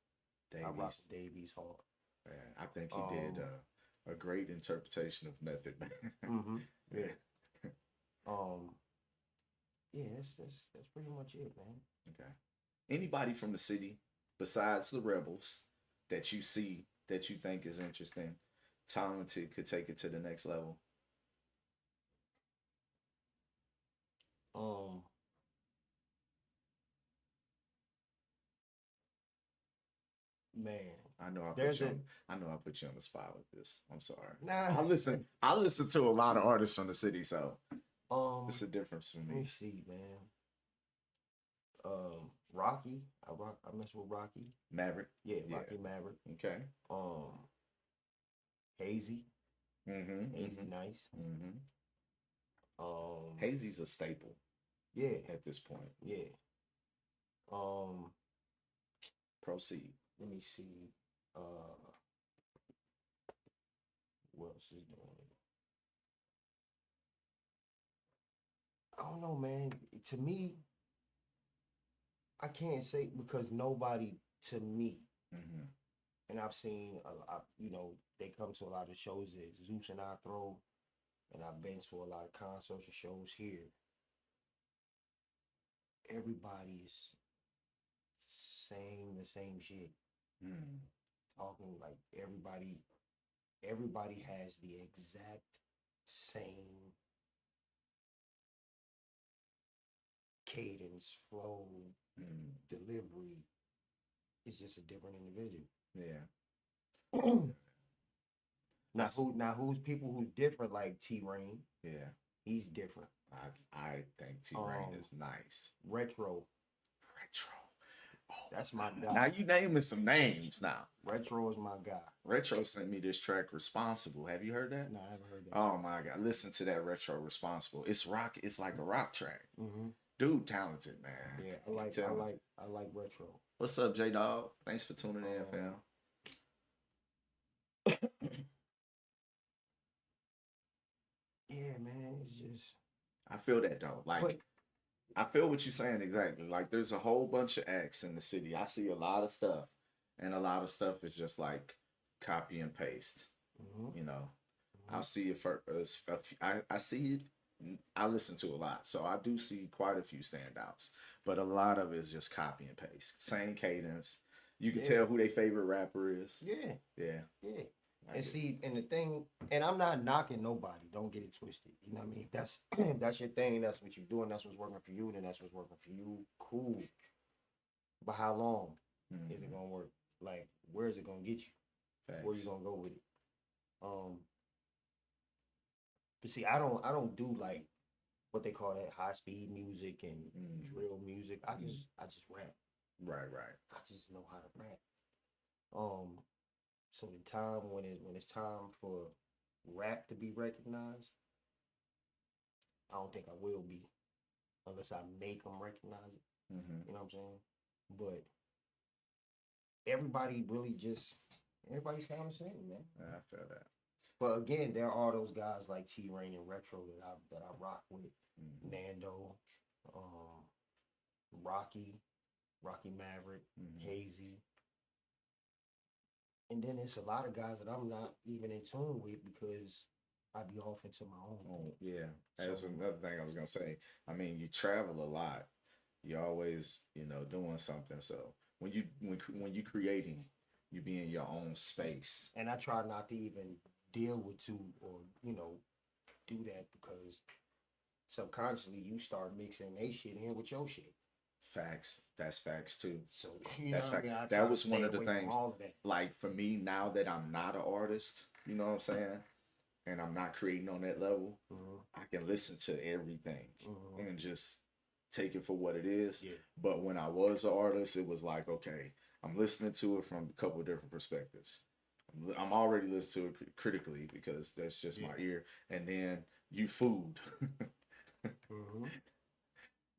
I rock Dave East hard. Man, I think he did a great interpretation of Method Man. Yeah. Yeah, that's pretty much it, man. Okay. Anybody from the city besides the Rebels that you see that you think is interesting, talented, could take it to the next level? Man, I know I put you on the spot with this. I'm sorry. Nah. I listen to a lot of artists from the city, so it's a difference for me. Let me see, man. Rocky. I mess with Rocky. Maverick. Yeah, Rocky Maverick. Okay. Hazy. Hazy nice. Hazy's a staple. Yeah. At this point. Yeah. Proceed. Let me see. What else is doing it? I don't know, man. To me, I can't say because nobody to me. And I've seen a lot, they come to a lot of shows that Zeus and I throw, and I've been to a lot of concerts and shows here. Everybody's saying the same shit. Talking like everybody everybody has the exact same cadence, flow, delivery. It's just a different individual. Yeah. Now who's people who's different, like T-Rain? Yeah. He's different. I think T-Rain is nice. Retro. Oh, that's my guy. Now you naming some names now. Retro is my guy. Retro sent me this track Responsible. Have you heard that? No, I haven't heard that. Oh my God. Listen to that Retro Responsible. It's rock. It's like a rock track. Dude, talented, man. Yeah, I like Retro. What's up, J-Dog? Thanks for tuning in, fam. Yeah, man. It's just I feel that though. Like I feel what you're saying exactly. Like there's a whole bunch of acts in the city. I see a lot of stuff, and a lot of stuff is just like copy and paste. You know, I'll see it for I see it. I listen to a lot, so I do see quite a few standouts. But a lot of it is just copy and paste, same cadence. You can tell who their favorite rapper is. Yeah. And see, and the thing, and I'm not knocking nobody. Don't get it twisted. You know what I mean? That's that's your thing. That's what you're doing. That's what's working for you. Then that's what's working for you. Cool. But how long is it gonna work? Like, where is it gonna get you? Facts. Where you gonna go with it? But see, I don't do like what they call that high speed music and drill music. I just rap. Right. I just know how to rap. So the time when it's time for rap to be recognized, I don't think I will be, unless I make them recognize it. You know what I'm saying? But everybody sound the same, man. I feel that. But again, there are those guys like T-Rain and Retro that I rock with. Nando, Rocky Maverick, Hazy. And then it's a lot of guys that I'm not even in tune with because I be off into my own. Oh, yeah. That's another thing I was gonna say. I mean, you travel a lot. You're always, doing something. So when you creating, you be in your own space. And I try not to even deal with or do that because subconsciously you start mixing their shit in with your shit. Facts. That's facts too. So that's fact. That was one of the things. Like for me, now that I'm not an artist, you know what I'm saying, and I'm not creating on that level, I can listen to everything and just take it for what it is. Yeah. But when I was an artist, it was like, okay, I'm listening to it from a couple of different perspectives. I'm already listening to it critically because that's just my ear, and then you food.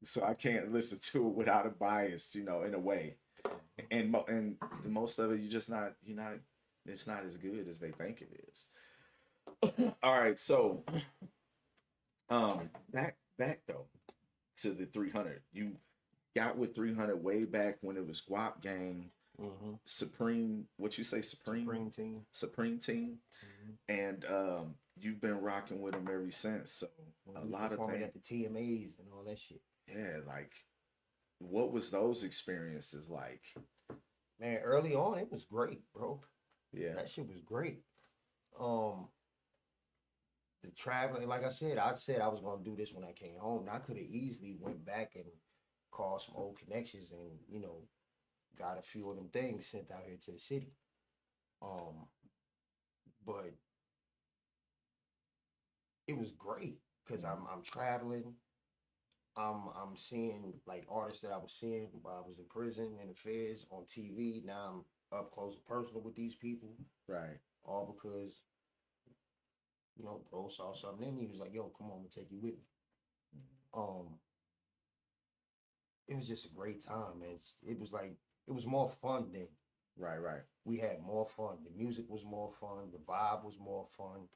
So I can't listen to it without a bias, in a way. And most of it, it's not as good as they think it is. All right, so back though to the 300. You got with 300 way back when it was Guap Gang, Supreme. What you say, Supreme Team, and you've been rocking with them ever since. So a lot of things at the TMAs and all that shit. Yeah, like, what was those experiences like? Man, early on, it was great, bro. Yeah. That shit was great. The traveling, like I said I was going to do this when I came home. And I could have easily went back and called some old connections and, got a few of them things sent out here to the city. But it was great because I'm traveling. I'm seeing like artists that I was seeing while I was in prison and the feds on TV. Now I'm up close and personal with these people. Right. All because, bro saw something in me. He was like, yo, come on, I'm gonna take you with me. It was just a great time, man. It was more fun then. Right. We had more fun. The music was more fun. The vibe was more fun.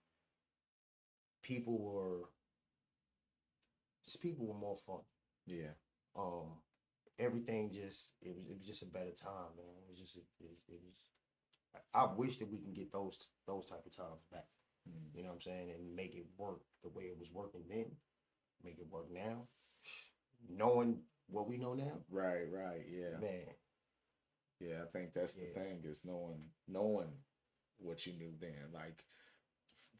People were more fun. Yeah. Everything it was just a better time, man. It was I wish that we can get those type of times back. You know what I'm saying? And make it work the way it was working then. Make it work now. Knowing what we know now. Right, yeah. Man. Yeah, I think that's the thing is knowing what you knew then. Like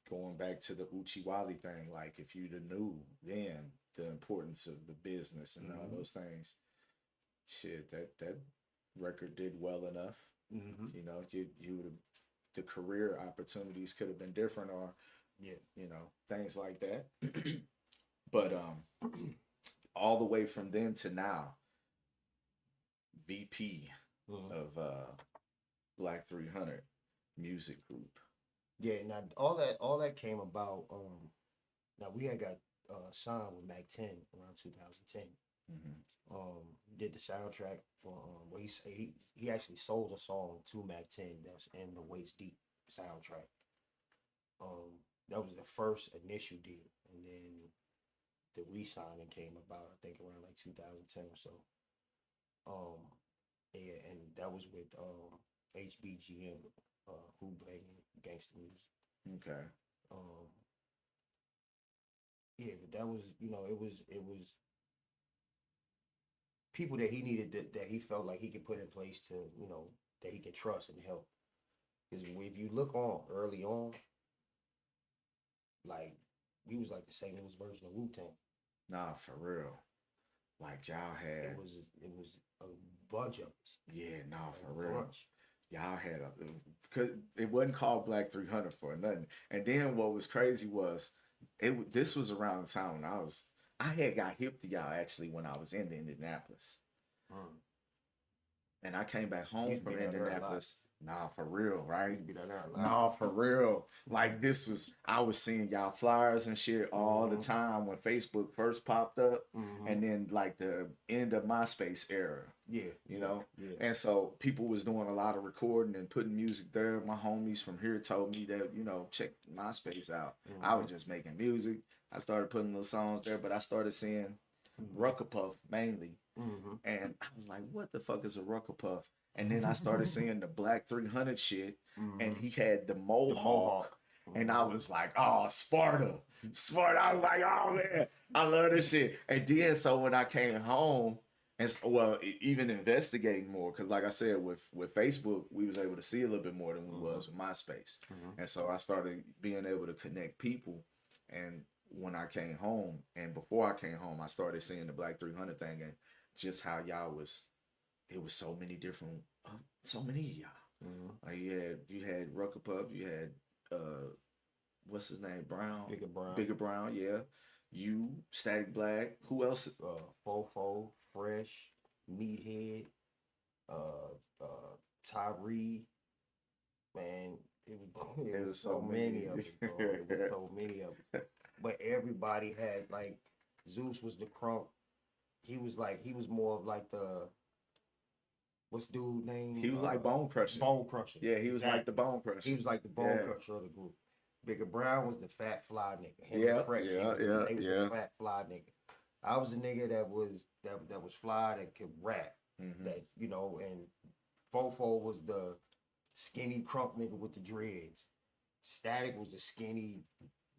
going back to the Uchiwali thing, like if you'd have knew then the importance of the business and all those things, shit, that record did well enough. You know, you would have, the career opportunities could have been different, or you know, things like that. But all the way from then to now, VP of Black 300 music group. Yeah, now all that came about. Now we had got signed with Mac 10 around 2010. Did the soundtrack for well, he actually sold a song to Mac 10 that's in the Waist Deep soundtrack. That was the first initial deal, and then the re-signing came about, I think around like 2010 or so. Yeah, and that was with HBGM, Who Banging Gangsta Music. Okay. Yeah, but that was, you know, it was people that he needed, that he felt like he could put in place to, you know, that he can trust and help. Because if you look on early on, like we was like the St. Louis version of Wu-Tang. Nah, for real. Like y'all had it was a bunch of us. Yeah, nah, for real. Bunch. Y'all had cause it wasn't called Black 300 for nothing. And then what was crazy was this was around the time when I had got hip to y'all actually when I was in Indianapolis. And I came back home from Indianapolis. Nah, for real, right? Nah, for real. Like I was seeing y'all flyers and shit all the time when Facebook first popped up, and then like the end of MySpace era. Yeah, you know. Yeah. And so people was doing a lot of recording and putting music there. My homies from here told me that, you know, check MySpace out. I was just making music. I started putting little songs there, but I started seeing Rucker Puff mainly, and I was like, "What the fuck is a Rucker Puff?" And then I started seeing the Black 300 shit, and he had the mohawk. And I was like, oh, Sparta. I was like, oh, man, I love this shit. And then, so when I came home, and well, even investigating more, because like I said, with Facebook, we was able to see a little bit more than we was with MySpace. And so I started being able to connect people. And when I came home, and before I came home, I started seeing the Black 300 thing and just how y'all was. It was so many different, so many of y'all. Like you had Rucker Puff, you had what's his name, Brown, Bigger Brown, yeah. You, Static Black, who else? Fofo, Fresh, Meathead, Tyree. Man, it was so many of us, bro. It was so many of us. But everybody had, like, Zeus was the crunk. He was more of like the. What's dude's name? He was like Bone Crusher. Bone Crusher. Yeah, he was like the Bone Crusher. He was like the Bone Crusher of the group. Bigger Brown was the fat fly nigga. They was the fat fly nigga. I was a nigga that was fly, that could rap. That, you know, and Fofo was the skinny crunk nigga with the dreads. Static was the skinny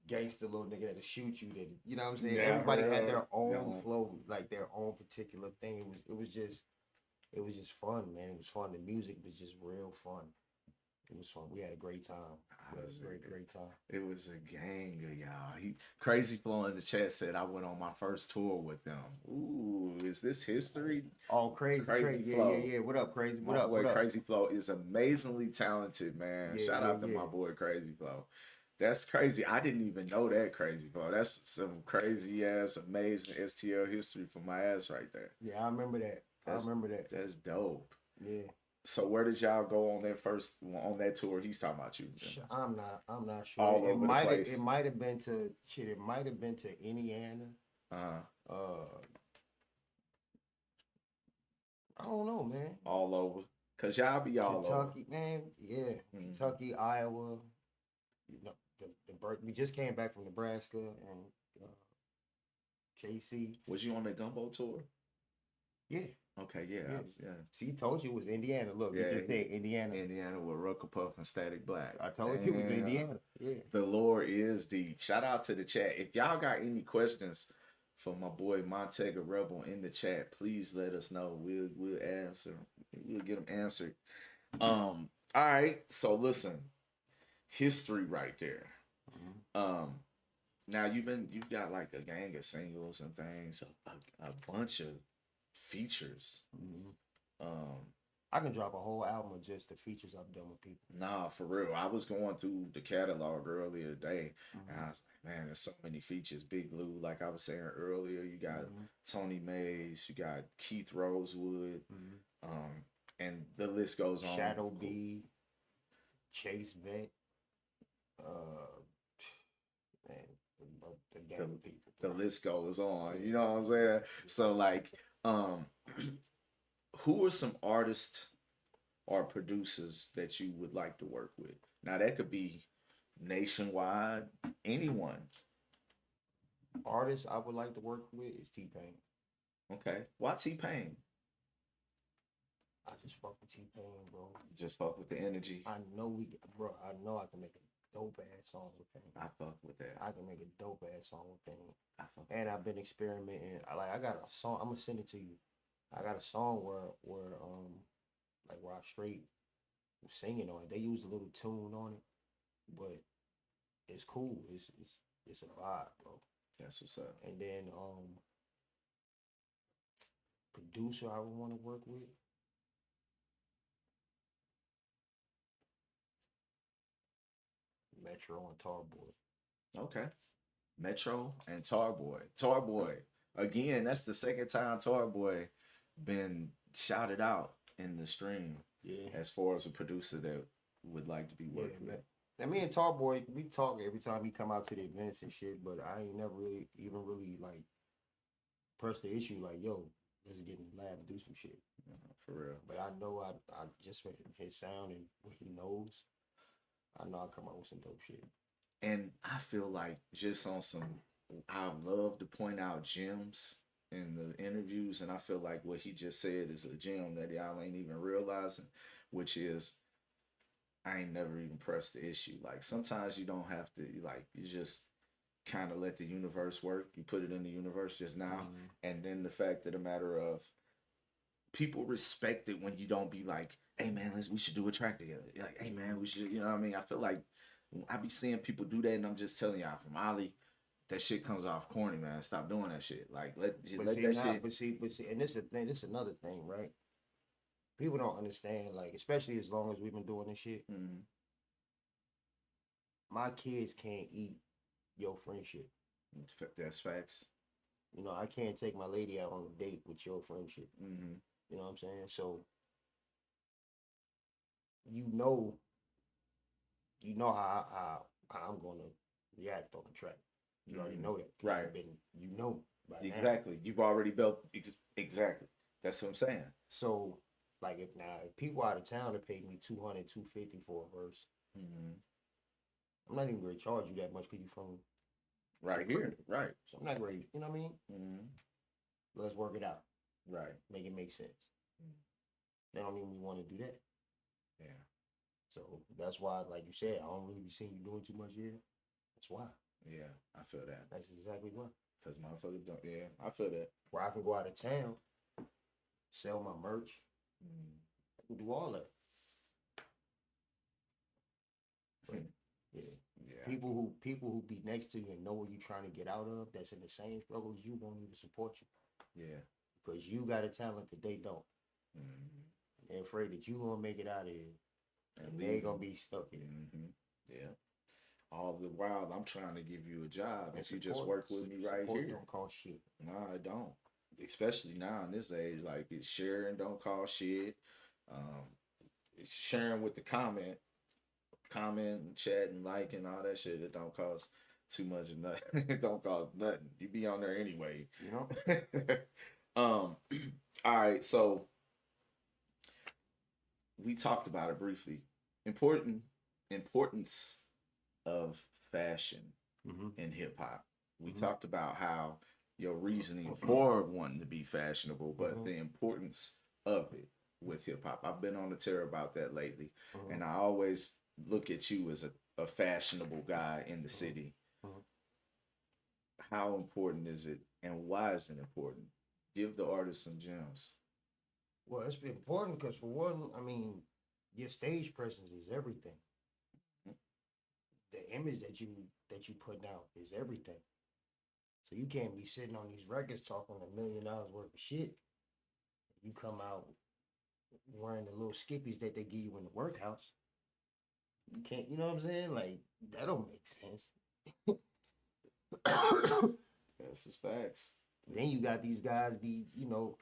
gangster little nigga that'll shoot you. That, you know what I'm saying? Everybody had their own flow, like their own particular thing. It was just fun, man. It was fun. The music was just real fun. It was fun. We had a great time. Great time. It was a gang of y'all. Crazy Flow in the chat said I went on my first tour with them. Ooh, is this history? Oh, crazy Flow. Yeah. What up, Crazy? What up? Crazy Flow is amazingly talented, man. Shout out to my boy Crazy Flow. That's crazy. I didn't even know that, Crazy Flow. That's some crazy ass, amazing STL history for my ass right there. Yeah, I remember that. That's dope. Yeah. So where did y'all go on that tour? He's talking about you. I'm not sure. All over the place. It might have been to Indiana. I don't know, man. All over. Cause y'all be all Kentucky, over. Kentucky, man. Yeah. Kentucky, Iowa. You know, we just came back from Nebraska and KC. Was you on the Gumbo tour? Yeah. Okay, yeah. See, he told you it was Indiana. Look, you just said Indiana. Indiana with Rucker Puff and Static Black. I told you it was Indiana. Yeah. The lore is deep. Shout out to the chat. If y'all got any questions for my boy Montega Rebel in the chat, please let us know. We'll answer. We'll get them answered. All right. So listen, history right there. Now you've got like a gang of singles and things, a bunch of features. I can drop a whole album of just the features I've done with people. Nah, for real. I was going through the catalog earlier today, and I was like, man, there's so many features. Big Lou, like I was saying earlier, you got Tony Mays, you got Keith Rosewood, and the list goes on. Shadow B, Chase Vet, man, the gang of people. The list goes on. You know what I'm saying? So like, who are some artists or producers that you would like to work with? Now that could be nationwide, anyone. Artist I would like to work with is T-Pain. Okay, why T-Pain? I just fuck with T-Pain, bro. Just fuck with the energy. I know I can make a dope ass song with Pain. I fuck with that. I can make a dope ass song with Pain. And I've been experimenting. I got a song. I'm gonna send it to you. I got a song where I straight was singing on it. They used a little tune on it, but it's cool. It's a vibe, bro. That's what's up. And then producer I would want to work with. Metro and Tarboy. Okay. Metro and Tarboy. Tarboy. Again, that's the second time Tarboy been shouted out in the stream. Yeah. As far as a producer that would like to be working with. Now me and Tarboy, we talk every time he come out to the events and shit, but I ain't never really like press the issue like, yo, let's get in the lab and do some shit. For real. But I know I just for his sound and what he knows, I know I'll come out with some dope shit. And I feel like just on some, I love to point out gems in the interviews, and I feel like what he just said is a gem that y'all ain't even realizing, which is I ain't never even pressed the issue. Like sometimes you don't have to, like you just kind of let the universe work. You put it in the universe just now, and then the fact of the matter of people respect it when you don't be like, hey man, we should do a track together. Like, hey man, we should, you know what I mean? I feel like I be seeing people do that, and I'm just telling y'all from Ollie, that shit comes off corny, man. Stop doing that shit. Like let that shit. But see, and this is the thing. This is another thing, right? People don't understand, like, especially as long as we've been doing this shit. My kids can't eat your friendship. That's facts. You know, I can't take my lady out on a date with your friendship. You know what I'm saying? So, you know how I'm gonna react on the track. You already know that, right? Exactly. Now. You've already built exactly. That's what I'm saying. So, like, if people out of town that paid me $200, $250 for a verse, I'm not even going to charge you that much because you from right here, right? So I'm not ready. You know what I mean? Let's work it out. Right. Make it make sense. That don't mean we want to do that. Yeah. So that's why, like you said, I don't really be seeing you doing too much here. That's why. Yeah, I feel that. That's exactly why. Because motherfuckers don't. Yeah, I feel that. Where I can go out of town, sell my merch, I can do all that. But, yeah. People who be next to you and know what you're trying to get out of, that's in the same struggle as you, won't even support you. Yeah. Because you got a talent that they don't. They're afraid that you gonna make it out of here, and they gonna be stuck here. Yeah. All the while, I'm trying to give you a job. If you just work with me right here, don't cost shit. Nah, it don't. Especially now in this age, like it's sharing don't cost shit. It's sharing with the comment, chat, and like, and all that shit. It don't cost too much of nothing. It don't cost nothing. You be on there anyway. You know. All right, so we talked about it briefly. Importance of fashion in hip hop. We talked about how your reasoning for wanting to be fashionable, but the importance of it with hip hop. I've been on the tear about that lately, and I always look at you as a fashionable guy in the city. How important is it, and why is it important? Give the artist some gems. Well, it's important because, for one, I mean, your stage presence is everything. the image that you put out is everything. So you can't be sitting on these records talking $1 million worth of shit. You come out wearing the little skippies that they give you in the workhouse. You can't, you know what I'm saying? Like, that don't make sense. That's his facts. Then you got these guys be, you know,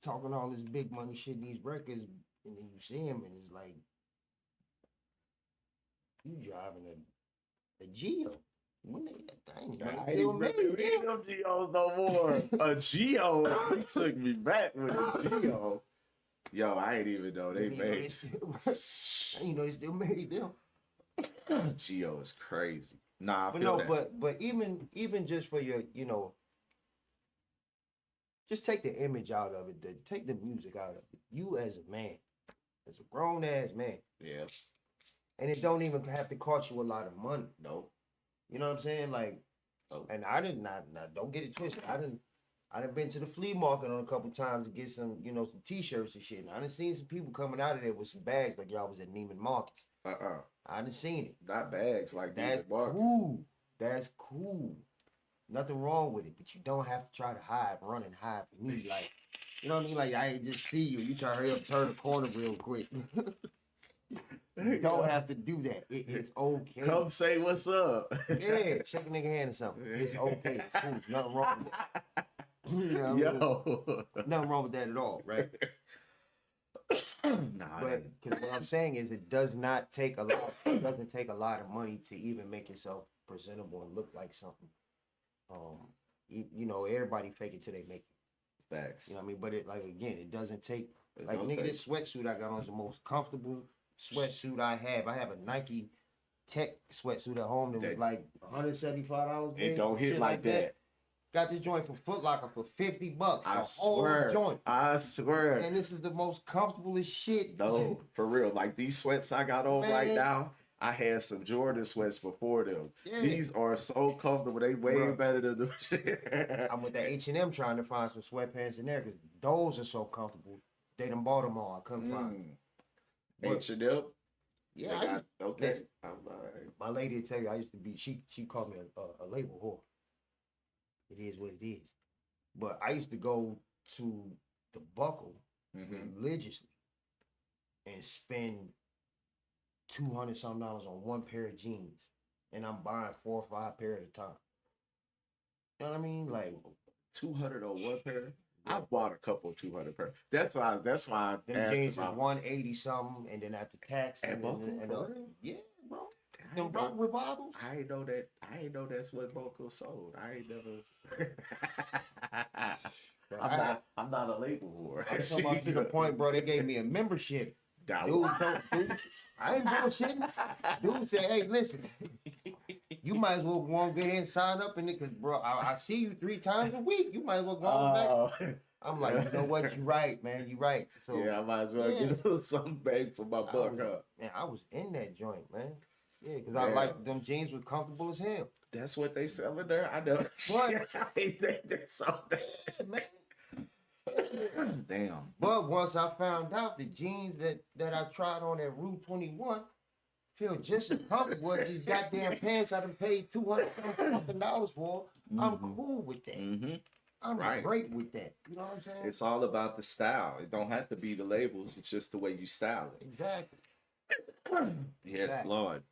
talking all this big money shit in these records, and then you see him, and it's like, you driving a Geo. When they still made them Geos no more. A Geo, he took me back with a Geo. Yo, I ain't even know they made. I didn't know they still made them. Geo is crazy. Nah, I but feel no, that. but even just for your, you know, just take the image out of it. Take the music out of it. You as a man, as a grown ass man. Yeah. And it don't even have to cost you a lot of money. Nope. You know what I'm saying? Like, and I did not, don't get it twisted. I done been to the flea market on a couple times to get some, you know, some t-shirts and shit. And I done seen some people coming out of there with some bags like y'all was at Neiman Marcus. I done seen it. Not bags like that's cool. That's cool. Nothing wrong with it, but you don't have to try to run and hide from me. Like, you know what I mean? Like, I ain't just see you. You try to hurry up, turn the corner real quick. You don't have to do that. It is okay. Come say what's up. Yeah, shake a nigga hand or something. It's okay. It's cool. Nothing wrong with that. You know what I mean? Nothing wrong with that at all, right? But because what I'm saying is, it doesn't take a lot of money to even make yourself presentable and look like something. You know, everybody fake it till they make it. Facts. You know what I mean? But it doesn't take this sweatsuit I got on is the most comfortable sweatsuit I have. I have a Nike Tech sweatsuit at home that was like $175. It don't hit like that. Got this joint from Foot Locker for $50. I swear. Joint. I swear. And this is the most comfortable as shit. No, for real. Like these sweats I got on right now, I had some Jordan sweats before them. Yeah. These are so comfortable. They way better than the shit. I'm with that H&M trying to find some sweatpants in there because those are so comfortable. They done bought them all. I couldn't find them. H&M? Yeah. Okay. Listen, my lady will tell you, I used to be, she called me a label whore. It is what it is. But I used to go to the Buckle religiously and spend $200-something on one pair of jeans. And I'm buying 4 or 5 pair at a time. You know what I mean? Like 200 on one pair? I've bought a couple of 200 pair. That's why them jeans is 180 something, and then after tax yeah, bro. Them rock revivals. I ain't know that's what Boko sold. I ain't never. I'm not a label whore. I'm talking about to the point, bro. They gave me a membership. Dude, I ain't bullshitting. Dude said, "Hey, listen, you might as well go on go ahead and sign up in it, cause bro, I see you 3 times a week. You might as well go on back." I'm like, you know what? You right, man. You right. So yeah, I might as well get a little something back for my buck, huh? Man, I was in that joint, man. Yeah, because I like them jeans were comfortable as hell. That's what they selling there. I know. What? I think they sold that. Yeah, man. Damn. But once I found out the jeans that I tried on at Route 21 feel just as comfortable as these goddamn pants I done paid $200 for, I'm cool with that. I'm great with that. You know what I'm saying? It's all about the style. It don't have to be the labels. It's just the way you style it. Exactly. Yes, Lord.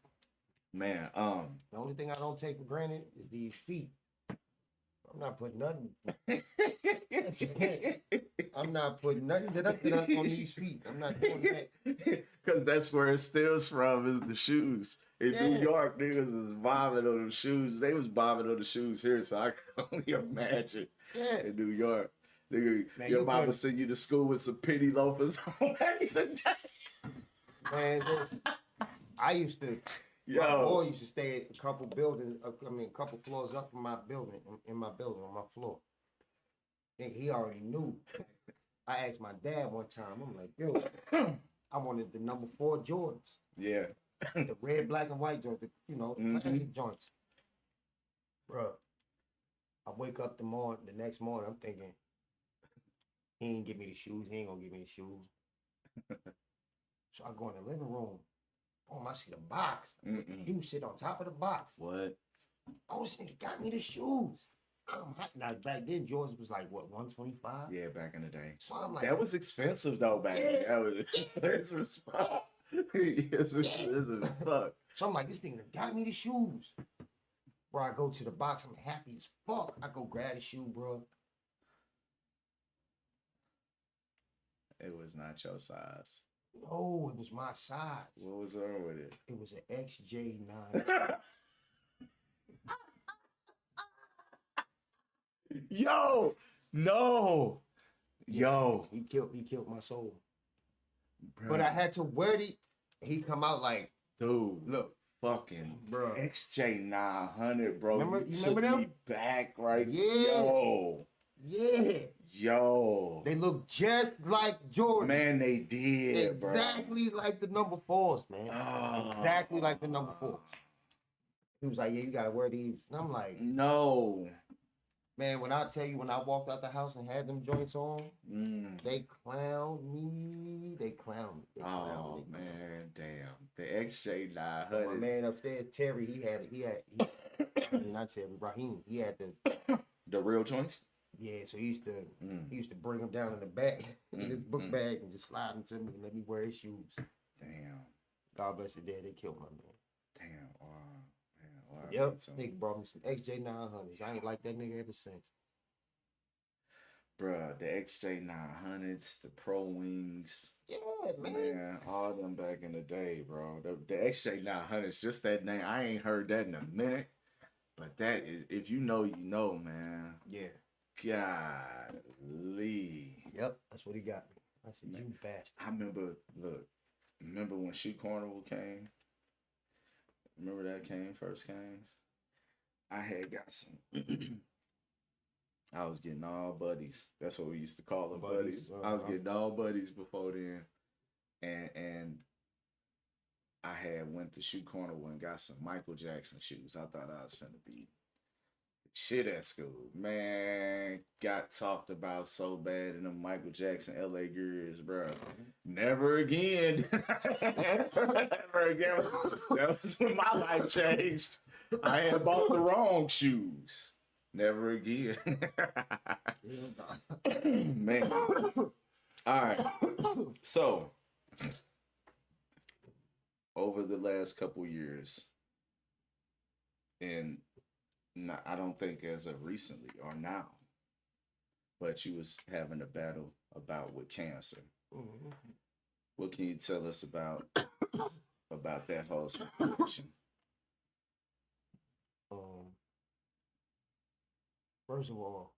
Man, the only thing I don't take for granted is these feet. I'm not putting nothing. I'm not putting nothing that up on these feet. I'm not doing that. Because that's where it steals from, is the shoes. In New York, niggas was bombing on the shoes. They was bombing on the shoes here, so I can only imagine in New York. Nigga, man, your mama send you to school with some penny loafers on back in the day. Man, I used to... My boy used to stay at a couple floors up in my building, on my floor. And he already knew. I asked my dad one time, I'm like, yo, I wanted the number 4 Jordans. Yeah. The red, black, and white joints, the classic joints. Bruh, I wake up the next morning, I'm thinking, he ain't give me the shoes, he ain't gonna give me the shoes. So I go in the living room, boom, I see the box. He was sitting on top of the box. What? Oh, this nigga got me the shoes. I'm hot. Now, back then, Jordans was like, what, 125? Yeah, back in the day. So I'm like, that was expensive, though, back then. That was expensive as fuck. It's expensive as fuck. So I'm like, this nigga got me the shoes. Bro, I go to the box. I'm happy as fuck. I go grab the shoe, bro. It was not your size. No, it was my size. What was wrong with it? It was an XJ9. Yo, no. Yo. He killed my soul. Bro. But I had to wear it. He come out like, dude, look. Fucking bro. XJ900, bro. Remember, you took them? Me back, right? Yeah. Yo. Yo. They look just like Jordan. Man, they did, exactly like the number 4s, man. Oh. Exactly like the number 4s. He was like, yeah, you gotta wear these. And I'm like, no. Man, when I tell you, when I walked out the house and had them joints on, they clowned me. They clowned me. Oh, man, damn. The XJ900. So my man upstairs, Terry, he had not Terry, Raheem. He had the real joints? Yeah, so he used to bring them down in the bag, in his book bag, and just slide them to me and let me wear his shoes. Damn. God bless the dead, they killed my man. Damn. Yep, nigga brought me some XJ900s. I ain't like that nigga ever since. Bruh, the XJ900s, the Pro Wings. Yeah, man. All them back in the day, bro. The XJ900s, just that name. I ain't heard that in a minute. But that is, if you know, you know, man. Yeah. Golly. Yep, that's what he got me. I said, man, you bastard. I remember when Shoe Carnival came? Remember that first came? I had got some. I was getting all buddies. That's what we used to call them, buddies. I was getting all buddies before then. And I had went to Shoe Carnival and got some Michael Jackson shoes. I thought I was finna be shit at school. Man, got talked about so bad in the Michael Jackson LA Gears, bro. Never again. Never again. That was when my life changed. I had bought the wrong shoes. Never again. Man. All right. So, over the last couple years, and I don't think as of recently or now, but you was having a battle with cancer. Mm-hmm. What can you tell us about that whole situation? First of all,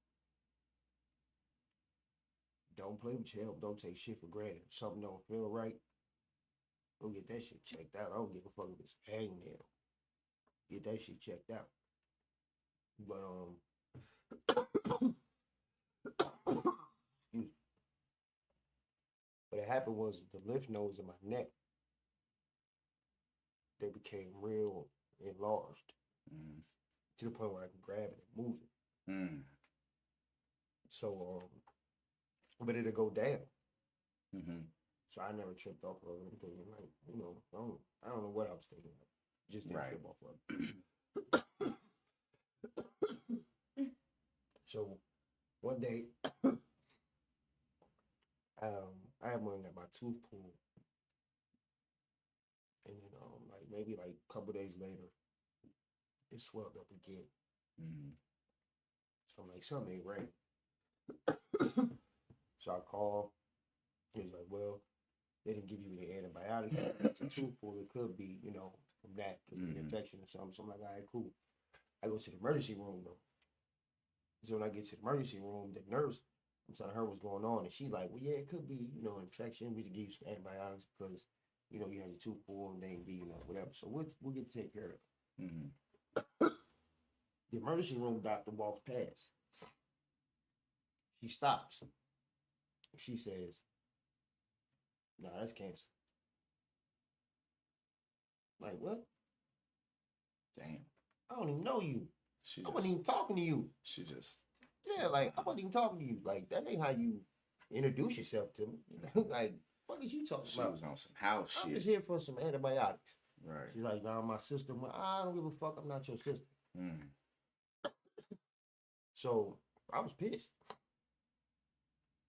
don't play with your health. Don't take shit for granted. If something don't feel right, go get that shit checked out. I don't give a fuck if it's hangnail. Get that shit checked out. But what happened was the lymph nodes in my neck, they became real enlarged to the point where I can grab it and move it. So but it'll go down. So I never tripped off of it. Thinking like, I don't know what I was thinking. Just didn't trip off of it. So one day, I had one at my tooth pulled, and like maybe like a couple days later, it swelled up again. So I'm like, something ain't right. So I called. He was like, well, they didn't give you any antibiotics. It's a tooth pull. It could be, from that, could be an infection or something. So I'm like, all right, cool. I go to the emergency room though. So when I get to the emergency room, the nurse, I'm telling her what's going on, and she like, well, yeah, it could be, infection. We can give you some antibiotics because, you had your tooth pulled and they can be, whatever. So we'll get to take care of it. The emergency room doctor walks past. She stops. She says, nah, that's cancer. Like, what? Damn. I don't even know you. I wasn't even talking to you. Yeah, like, I wasn't even talking to you. Like, that ain't how you introduce yourself to me. Like, what is you talking about? She was on some house shit. I'm just here for some antibiotics. Right. She's like, nah, my sister. Well, I don't give a fuck. I'm not your sister. Mm. So I was pissed.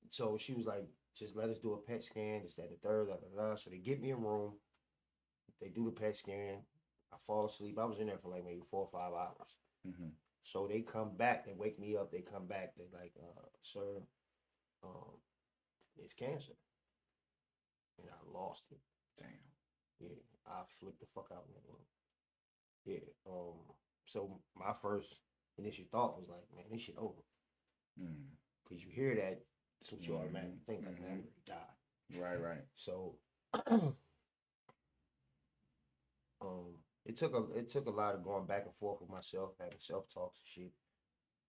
So she was like, just let us do a PET scan, this, that, and the third, da, da, da. So they get me a room. They do the PET scan. I fall asleep. I was in there for like maybe 4 or 5 hours. Mm-hmm. So they come back. They wake me up. They come back. They're like, sir, it's cancer. And I lost it. Damn. Yeah, I flipped the fuck out in that room. Yeah. So my first initial thought was like, man, this shit over. Because you hear that, so you automatically think like, man, I'm gonna die. Right. So, it took a lot of going back and forth with myself, having self talks and shit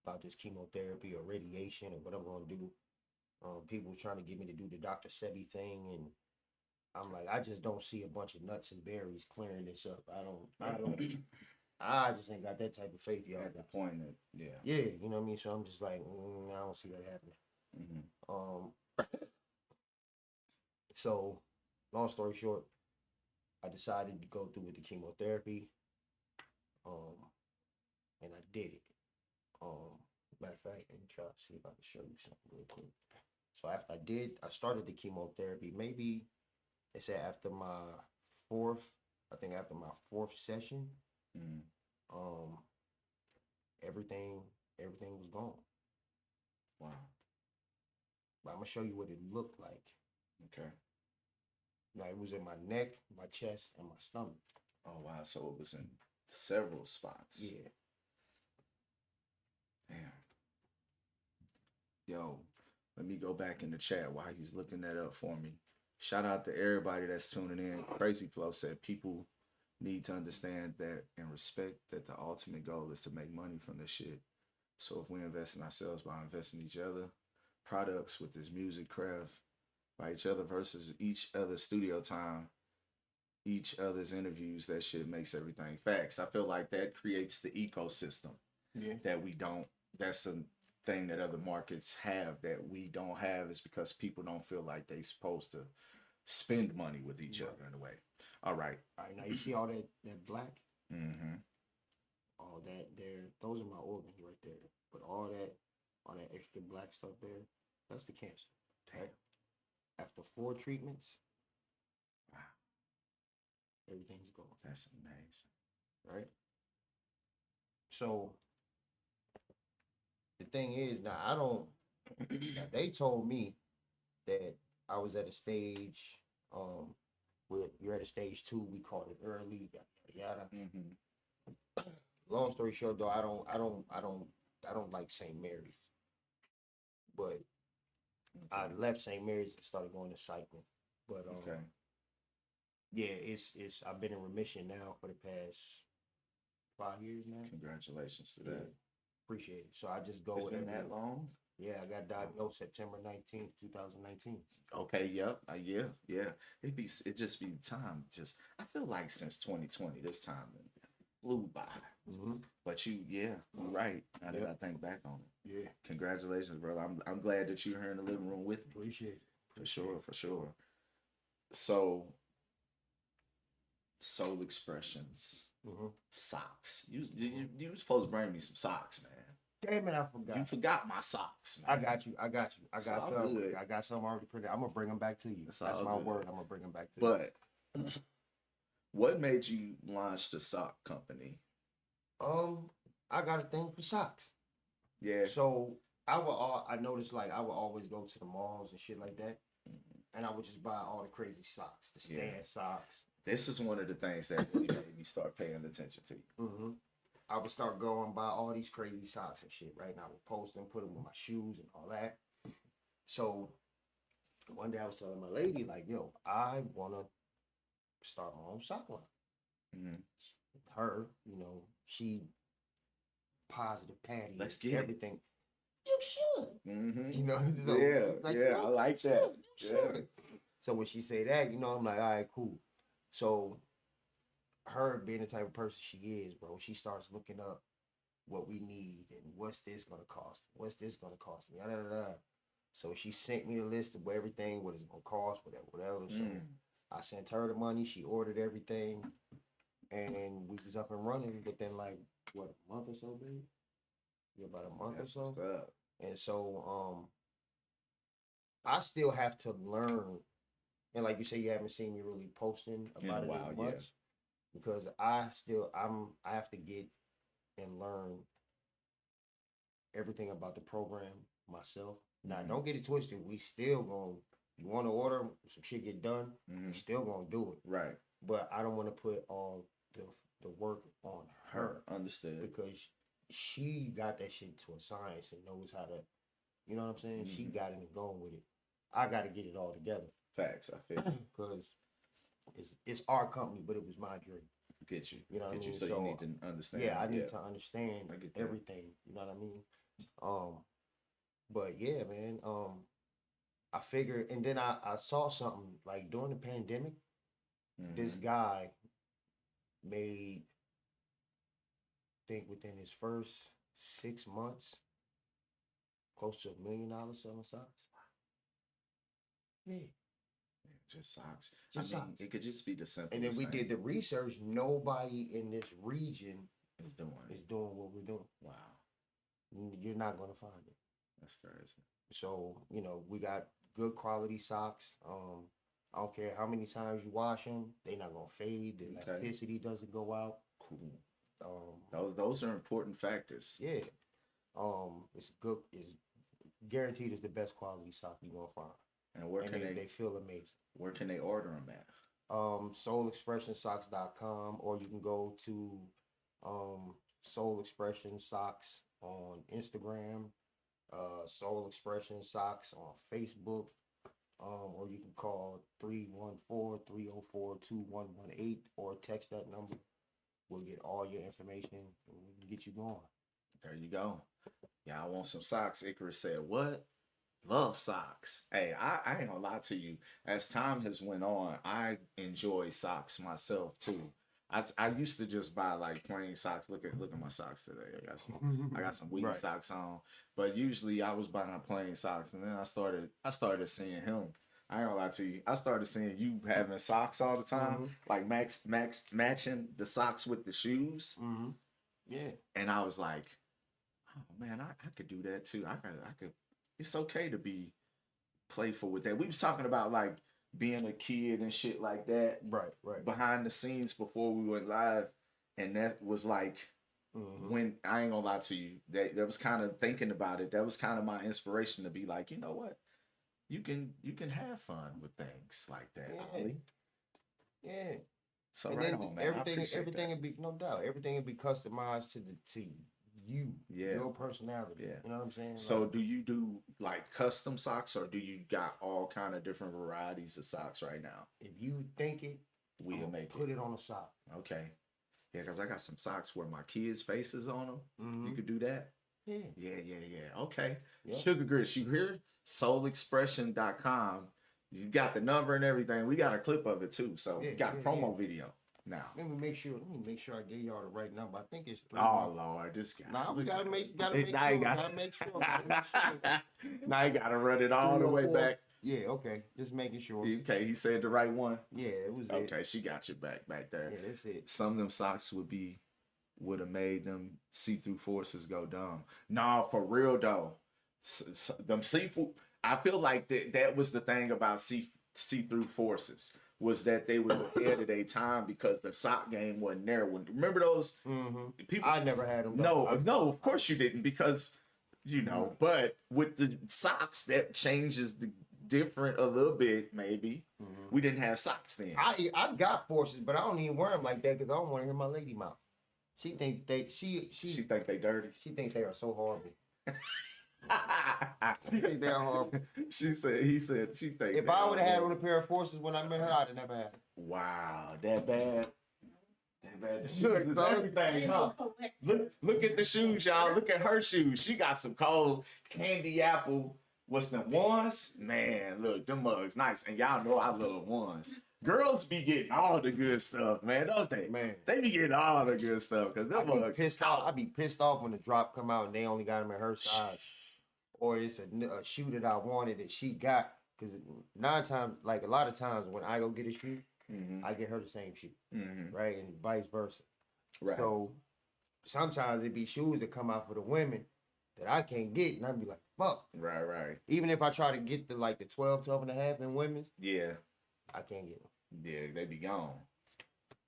about this chemotherapy or radiation or what I'm gonna do. People was trying to get me to do the Dr. Sebi thing, and I'm like, I just don't see a bunch of nuts and berries clearing this up. I just ain't got that type of faith, y'all. At the point that, yeah, you know what I mean. So I'm just like, I don't see that happening. So, long story short, I decided to go through with the chemotherapy, and I did it. Matter of fact, let me try to see if I can show you something real quick. So after I started the chemotherapy. Maybe they said after my fourth session, everything was gone. Wow. But I'm gonna show you what it looked like. Okay. Like it was in my neck, my chest, and my stomach. Oh wow! So it was in several spots. Yeah. Damn. Yo, let me go back in the chat while he's looking that up for me. Shout out to everybody that's tuning in. Crazy Flow said people need to understand that and respect that the ultimate goal is to make money from this shit. So if we invest in ourselves by investing in each other, products with this music craft by each other versus each other's studio time, each other's interviews, that shit makes everything facts. I feel like that creates the ecosystem that we don't. That's a thing that other markets have that we don't have, is because people don't feel like they supposed to spend money with each other in a way. All right. Now you see all that black? Mm-hmm. All that there, those are my organs right there. But all that extra black stuff there, that's the cancer. Damn. After 4 treatments, wow, everything's gone. That's amazing. Right? So the thing is, now they told me that I was at a stage, you're at a stage 2, we called it early, yada yada. Mm-hmm. Long story short though, I don't like St. Mary's. But I left St. Mary's and started going to Cycling. But yeah, it's I've been in remission now for the past 5 years now. Congratulations to that. Appreciate it. So I just go. It's been that long? Yeah, I got diagnosed September 19th, 2019. Okay, yep. Yeah. It just be time. I feel like since 2020, this time flew by. Mm-hmm. But you're right. Now that I think back on it. Yeah. Congratulations, brother. I'm glad that you're here in the living room with me. Appreciate it. For sure. So, Soul Expressions, socks. You were supposed to bring me some socks, man. Damn it, I forgot. You forgot my socks, man. I got you. I got some. I got some already printed. I'm gonna bring them back to you. That's my word. I'm gonna bring them back to you. But what made you launch the sock company? I got a thing for socks. Yeah. So I noticed like I would always go to the malls and shit like that, and I would just buy all the crazy socks, the stand socks. This is one of the things that really made me start paying attention to you. Mm-hmm. I would start going buy all these crazy socks and shit, right? And I would post them, put them with my shoes and all that. So one day I was telling my lady, like, yo, I want to start my own sock line. Mm-hmm. Her, she positive Patty. Let's get everything. It. You should. Mm-hmm. So, I like that. You should. So when she say that, I'm like, all right, cool. So her being the type of person she is, bro, she starts looking up what we need and what's this gonna cost? What's this gonna cost me? So she sent me the list of everything, what it's gonna cost, whatever. So I sent her the money. She ordered everything. and we was up and running within like what, a month or so, babe? Yeah, about a month or so. What's up. And so I still have to learn, and like you say, you haven't seen me really posting about it as much because I have to get and learn everything about the program myself. Now, don't get it twisted. We still gonna, you want to order some shit get done, we still gonna do it. Right. But I don't want to put all the work on her. Understood. Because she got that shit to a science and knows how to, you know what I'm saying? She got it and going with it. I got to get it all together. Facts, I feel. Because it's our company, but it was my dream. Get you. You know what I mean? So you need to understand. Yeah, I need to understand everything. You know what I mean? But yeah, man. I figured, and then I saw something like during the pandemic. This guy made, I think within his first 6 months, close to $1 million selling socks. Yeah. Just socks. Just socks. It could just be the simple. And then we did the research. Nobody in this region is doing what we're doing. Wow. You're not going to find it. That's crazy. So, we got good quality socks. I don't care how many times you wash them, they're not going to fade. The elasticity doesn't go out. Cool. Those are important factors. Yeah. It's good. It's guaranteed is the best quality sock you're going to find. And where can they feel amazing. Where can they order them at? SoulExpressionSocks.com, or you can go to Soul Expression Socks on Instagram, Soul Expression Socks on Facebook, or you can call 314-304-2118 or text that number. We'll get all your information and we can get you going. There you go. Yeah, I want some socks. Icarus said, what? Love socks. Hey, I ain't gonna lie to you. As time has went on, I enjoy socks myself too. I used to just buy like plain socks. Look at my socks today. I got some wheat socks on. But usually I was buying plain socks, and then I started seeing him. I ain't gonna lie to you. I started seeing you having socks all the time, like Max matching the socks with the shoes. Yeah. And I was like, oh man, I could do that too. I could. It's okay to be playful with that. We was talking about like being a kid and shit like that. Right. Behind the scenes before we went live. And that was like when, I ain't gonna lie to you, that was kind of thinking about it. That was kind of my inspiration to be like, you know what? You can have fun with things like that. Yeah. So and right on, man. Everything would be, no doubt, everything would be customized to you, your personality. Yeah. You know what I'm saying? So like, do you do like custom socks, or do you got all kind of different varieties of socks right now? If you think it, we'll make put it on a sock. Okay. Yeah, because I got some socks where my kids' faces on them. You could do that? Yeah. Okay. Yep. Sugar Grits, you hear? SoulExpression.com. You got the number and everything. We got a clip of it too. So you got a promo video. Now let me make sure I gave y'all the right number. I think it's 3. Oh Lord, this guy. Nah, we gotta make sure. Now you gotta run it all the way back. Yeah, okay. Just making sure. Okay, he said the right one. Yeah, it was okay. She got you back there. Yeah, that's it. Some of them socks would have made them see-through forces go dumb. Nah, for real though. Them see-through. I feel like that was the thing about see-through forces. Was that they was ahead of their time because the sock game wasn't there. Remember those people? I never had them. No, of course you didn't, because But with the socks, that changes the different a little bit. Maybe we didn't have socks then. I got forces, but I don't even wear them like that because I don't want to hear my lady mouth. She think they think they dirty. She think they are so horrible. She think they're horrible. He said she think. If I would have had on a pair of forces when I met her, I'd have never had it. Wow, that bad. The shoes is everything, huh? Look at the shoes, y'all. Look at her shoes. She got some cold candy apple. What's them ones? Man, look, them mugs nice. And y'all know I love ones. Girls be getting all the good stuff, man, don't they? Man, they be getting all the good stuff because them mugs. I'd be pissed off when the drop come out and they only got them at her size, or it's a shoe that I wanted that she got. Because a lot of times when I go get a shoe, I get her the same shit, Mm-hmm. right, and vice versa. Right. So sometimes it be shoes that come out for the women that I can't get, and I'd be like, fuck. Right. Even if I try to get the 12 and a half in women's, yeah, I can't get them. Yeah, they be gone.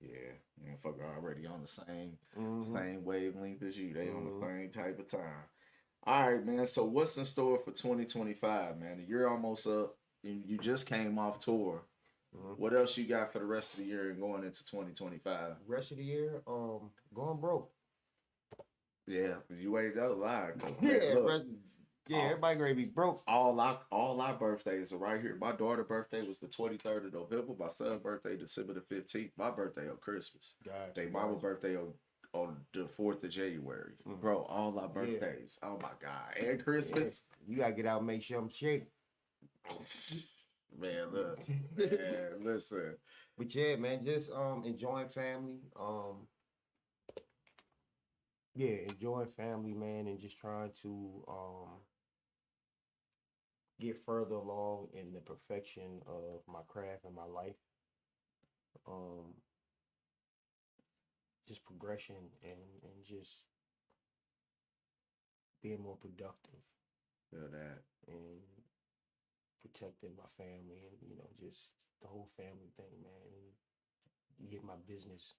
Yeah, motherfucker already on the same wavelength as you. They on the same type of time. All right, man. So what's in store for 2025, man? You're almost up. You just came off tour. What else you got for the rest of the year and going into 2025? Rest of the year, going broke. Yeah, you waited out live. Everybody gonna be broke. All our birthdays are right here. My daughter's birthday was the 23rd of November. My son's birthday December the 15th. My birthday on Christmas. Mama's birthday on the 4th of January. Bro, all our birthdays. Oh my God. And Christmas. Yeah. You gotta get out and make sure I'm shaking. Man, look. Man, listen. But yeah, man, just enjoying family. Enjoying family, man, and just trying to get further along in the perfection of my craft and my life. Just progression and just being more productive. Feel that. And protecting my family and, just the whole family thing, man. And get my business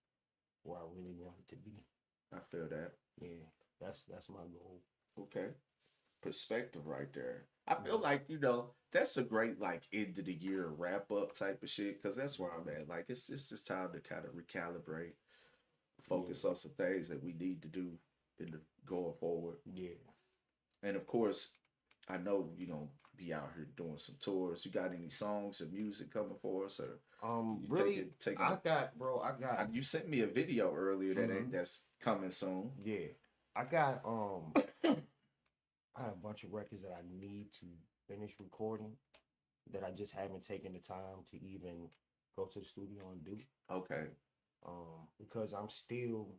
where I really want it to be. I feel that. Yeah, that's my goal. Okay. Perspective right there. I feel like, that's a great end of the year wrap up type of shit, because that's where I'm at. Like it's just time to kind of recalibrate, focus on some things that we need to do in the going forward. Yeah. And of course, I know you're gonna be out here doing some tours. You got any songs or music coming for us, or really? I got. You sent me a video earlier that's coming soon. Yeah, I got. I had a bunch of records that I need to finish recording that I just haven't taken the time to even go to the studio and do. Okay. Because I'm still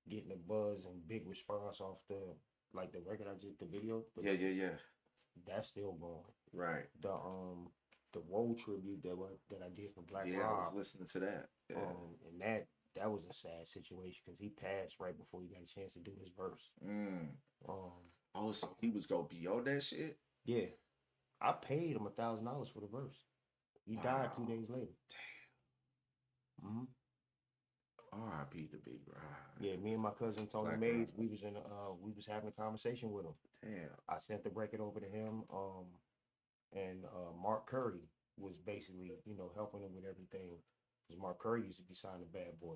getting a buzz and big response off the record the video. Yeah. That's still going. Right. The Woe tribute that I did for Black Rob. Yeah, I was listening to that. Yeah. And that was a sad situation because he passed right before he got a chance to do his verse. So he was gonna be on that shit? Yeah. I paid him $1,000 for the verse. He died 2 days later. Damn. R.I.P. to Big Rod. Yeah, me and my cousin Tony Mays, we was having a conversation with him. Damn. I sent the record over to him. And Mark Curry was basically, helping him with everything. Because Mark Curry used to be signed to Bad Boy.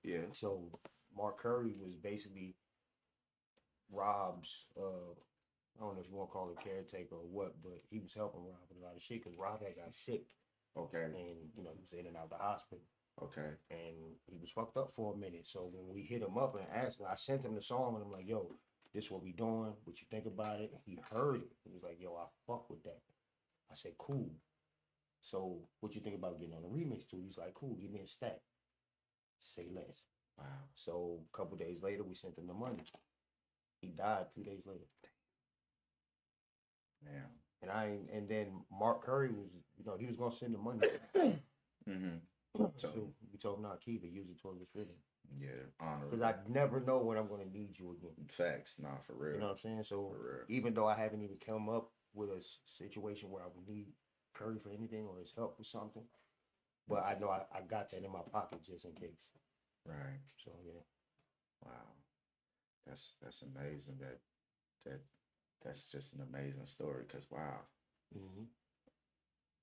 Yeah. So Mark Curry was basically Rob's, I don't know if you want to call it caretaker or what, but he was helping Rob with a lot of shit because Rob had got sick. Okay. And, he was in and out of the hospital. Okay. And he was fucked up for a minute. So when we hit him up and asked him, I sent him the song and I'm like, yo, this what we doing. What you think about it? He heard it. He was like, yo, I fuck with that. I said, cool. So what you think about getting on a remix too? He's like, cool, give me a stack. Say less. Wow. So a couple days later, we sent him the money. He died 2 days later. Damn. And then Mark Curry was, he was gonna send the money. So we told him not keep it, use it towards his freedom. Yeah, honorable. Because I never know when I'm gonna need you again. Facts, nah, for real. You know what I'm saying? So even though I haven't even come up with a situation where I would need Curry for anything or his help with something, but I know I got that in my pocket just in case. Right. So yeah. Wow. That's amazing. That's just an amazing story. Cause wow.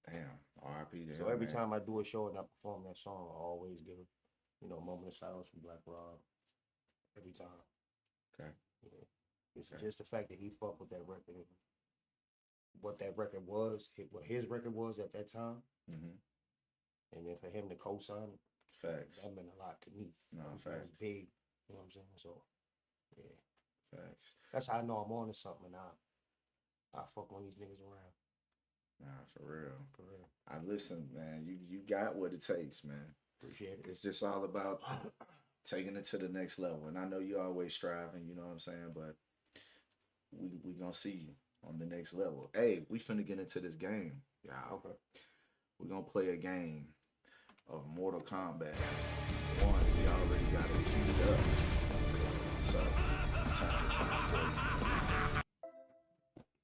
Damn. R.I.P. So every time I do a show and I perform that song, I always give a moment of silence for Black Rob. Every time. Okay. Yeah. It's just the fact that he fucked with that record and what that record was, what his record was at that time. And then for him to co-sign it. Facts. That meant a lot to me. No, facts. That was big. You know what I'm saying? So, yeah. Facts. That's how I know I'm on to something. I fuck one of these niggas around. Nah, for real. For real. I listen, man. You got what it takes, man. Appreciate it. It's just all about taking it to the next level. And I know you always striving, you know what I'm saying? But we gonna see you on the next level. Hey, we finna get into this game, y'all. Okay. We're gonna play a game. of Mortal Kombat 1. We already got it queued up. So, turn this on for you.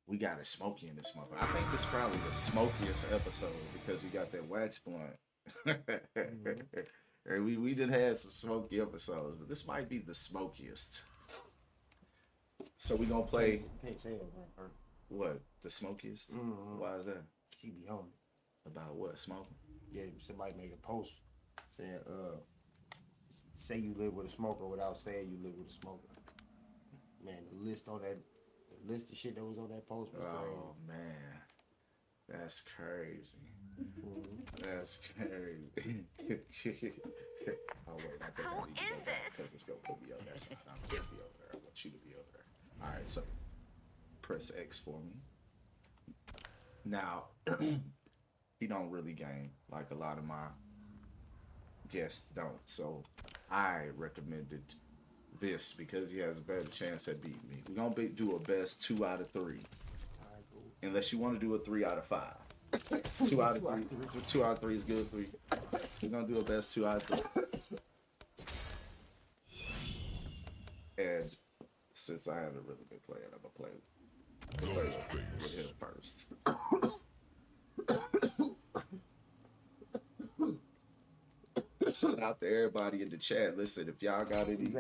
We got it smoky in this motherfucker. I think this is probably the smokiest episode because you got that wax blunt. We done had some smoky episodes, but this might be the smokiest. So we gonna play. Can't say it. What, the smokiest? Mm-hmm. Why is that? She be on it. About what, smoking? Yeah, somebody made a post saying, say you live with a smoker without saying you live with a smoker. Man, the list of shit that was on that post was crazy. Oh man, that's crazy. Mm-hmm. That's crazy. Oh wait, I think I need to go back because it's gonna put me on that side. I'm gonna be over there. I want you to be over there. All right, so press X for me. Now, he don't really game like a lot of my guests don't. So I recommended this because he has a better chance at beating me. We're gonna do a best 2 out of 3, unless you want to do a 3 out of 5. 2 out of 3. 2 out of 3 is good for you. We're gonna do a best 2 out of 3. And since I haven't really been playing, I'm gonna play with him first. Shout out to everybody in the chat. Listen, if y'all got any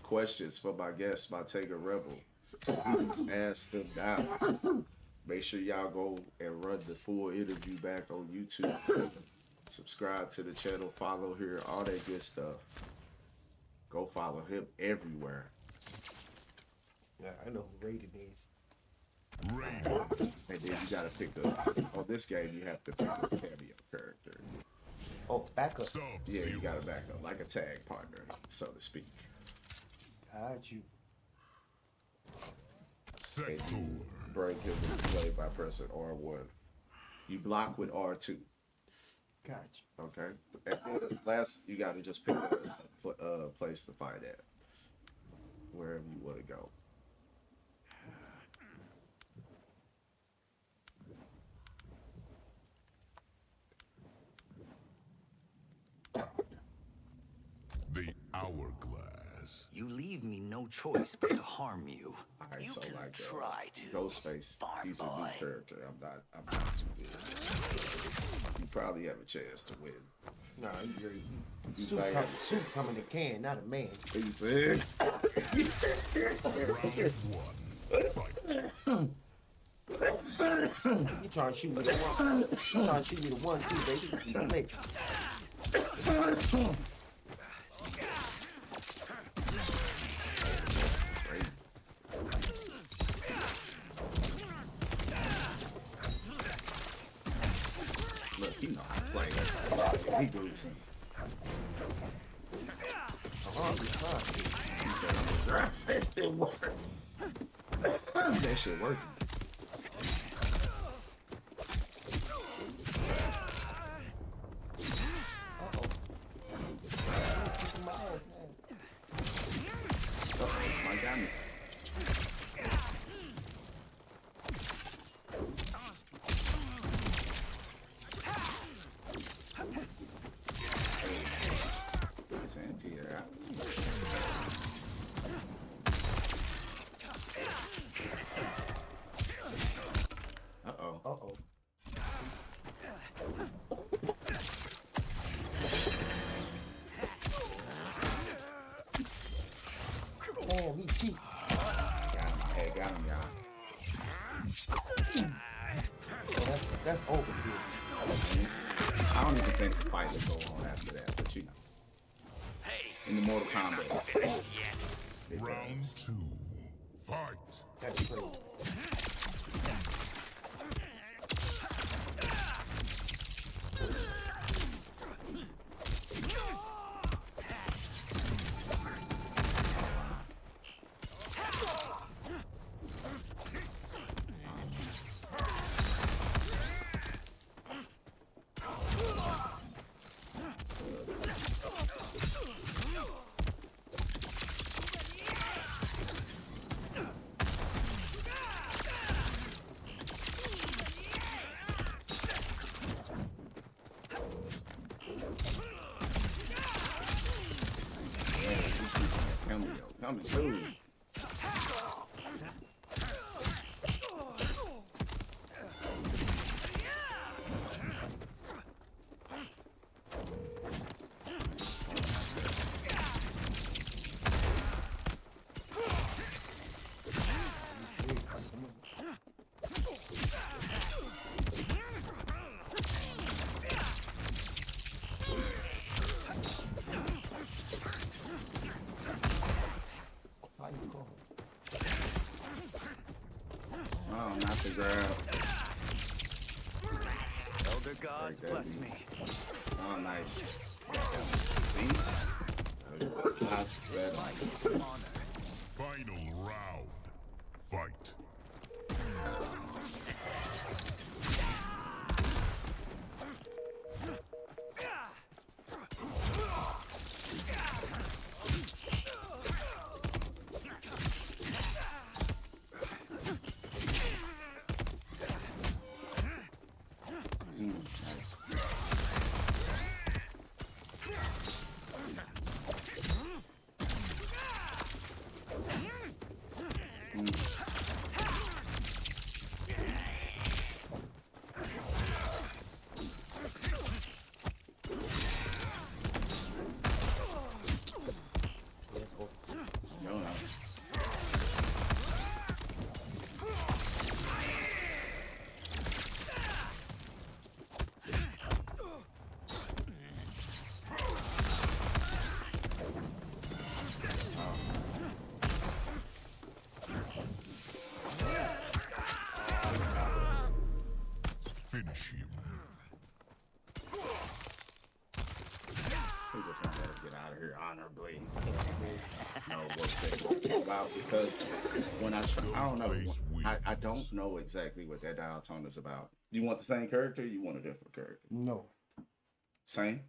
questions for my guest, Montega Rebel, please ask them now. Make sure y'all go and run the full interview back on YouTube. Subscribe to the channel, follow here, all that good stuff. Go follow him everywhere. Yeah, I know who Raiden is. And then you gotta pick on this game, you have to pick a cameo character. Oh, backup. Yeah, you gotta back up, like a tag partner, so to speak. Got you. And you break him into play by pressing R1. You block with R2. Got you. Okay. And last, you gotta just pick a place to fight at, wherever you want to go. The hourglass. You leave me no choice but to harm you. Alright, You so can like try to. Ghostface, farm he's a new boy. character. I'm not too good. You probably have a chance to win. Nah, You soup, might have a soup come in a can, not a man. He said. You trying to shoot me the one? You trying to shoot me the 1-2, baby? You make Look, he know how to play. He do some. That shit working. My God. It's anti-air. Uh-oh. Uh-oh. Damn, he cheap. Got him. Hey, got him, y'all. Oh, that's over here. I don't even think the fight will go on after that, but you know. In the Mortal Kombat. Round 2. Fight. That's crazy. coming through. Oh, not the grab. Elder gods bless me. Oh, nice. See? That's better. Final round. Fight. Finish him. We just gonna let us get out of here honorably. Know what they're about because when I try, I don't know. I don't know exactly what that dial tone is about. You want the same character? Or you want a different character? No. Same?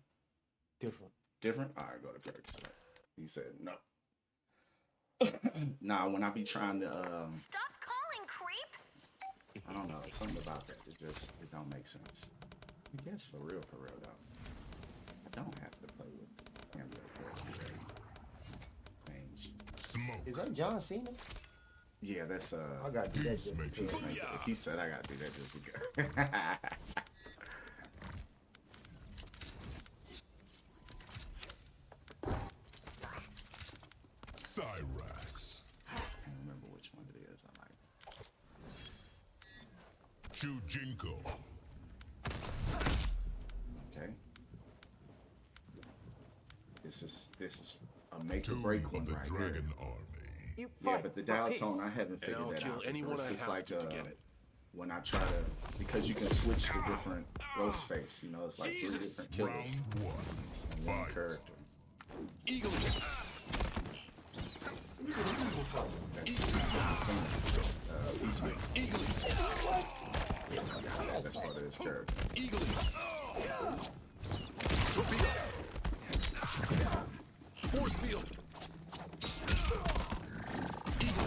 Different. Different? All right, go to character select. He said no. Nah, when I be trying to Stop calling, creep. I don't know, something about that. It don't make sense. I guess for real though. I don't have to play with him character. Change. Smoke. Is that John Cena? Yeah, that's I gotta do that. Just because. if he said I gotta do that just because. Cyrax. I can't remember which one it is. I like. Chujinko. Okay. This is a make or Tomb break one of the right Dragon here. Army. You Yeah, fight but the for dial peace, tone I haven't and figured I'll that kill out. anyone It's I just have like to get it. when I try to, because you can switch to different ghost face. You know, it's like 3 different killers Round one. in one Fight. character. Eagle. Peacemaker. Eagle. That's part of his character. Eagle. Torpedo. Force field. Eagle.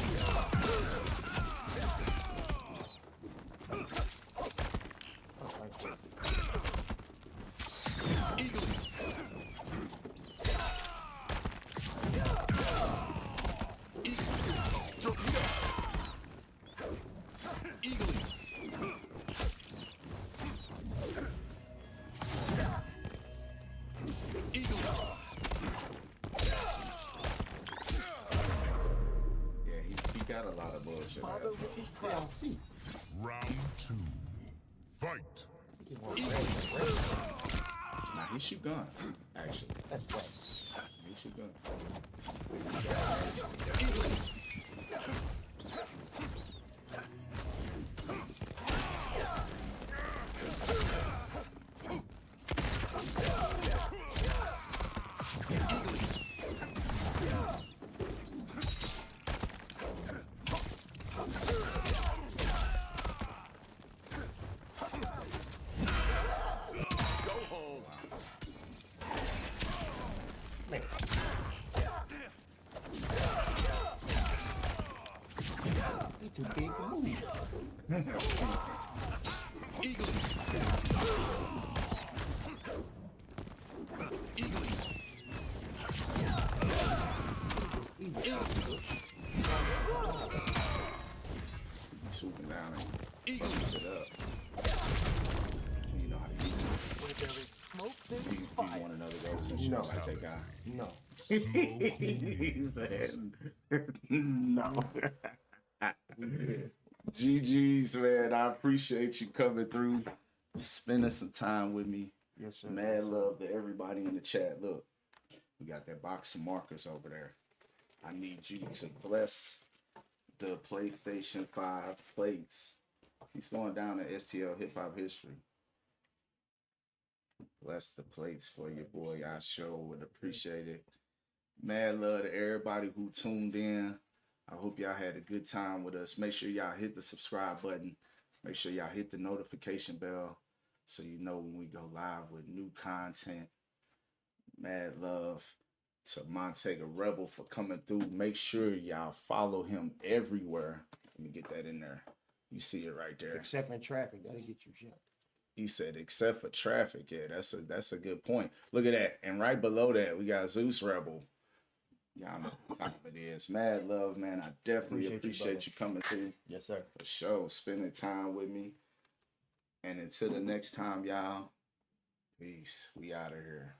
Torpedo. Eagle. Eagle. Yeah, he got a lot of bullshit. Round two. Fight. Nah, he shoot guns, actually. That's right. He shoot guns. Go home. You too big to move. Eagle. Eagle. Swooping down and Eagle. fucking it up. You know how to use it. Where there is smoke, there You is fire. want another go since you No. don't like that guy? No. He said, no. GG's, man. I appreciate you coming through, spending some time with me. Yes, sir. Mad love to everybody in the chat. Look, we got that box of markers over there. I need you to bless the PlayStation 5 plates. He's going down to STL Hip Hop History. Bless the plates for your boy. I sure would appreciate it. Mad love to everybody who tuned in. I hope y'all had a good time with us. Make sure y'all hit the subscribe button. Make sure y'all hit the notification bell so you know when we go live with new content. Mad love to Montega Rebel for coming through. Make sure y'all follow him everywhere. Let me get that in there. You see it right there. Except in traffic, that'll get you shot. He said, except for traffic. Yeah, that's a good point. Look at that. And right below that, we got Zeus Rebel. Y'all know what time it is. Mad love, man. I definitely appreciate you coming through. Yes, sir. For sure. Spending time with me. And until the next time, y'all, peace. We out of here.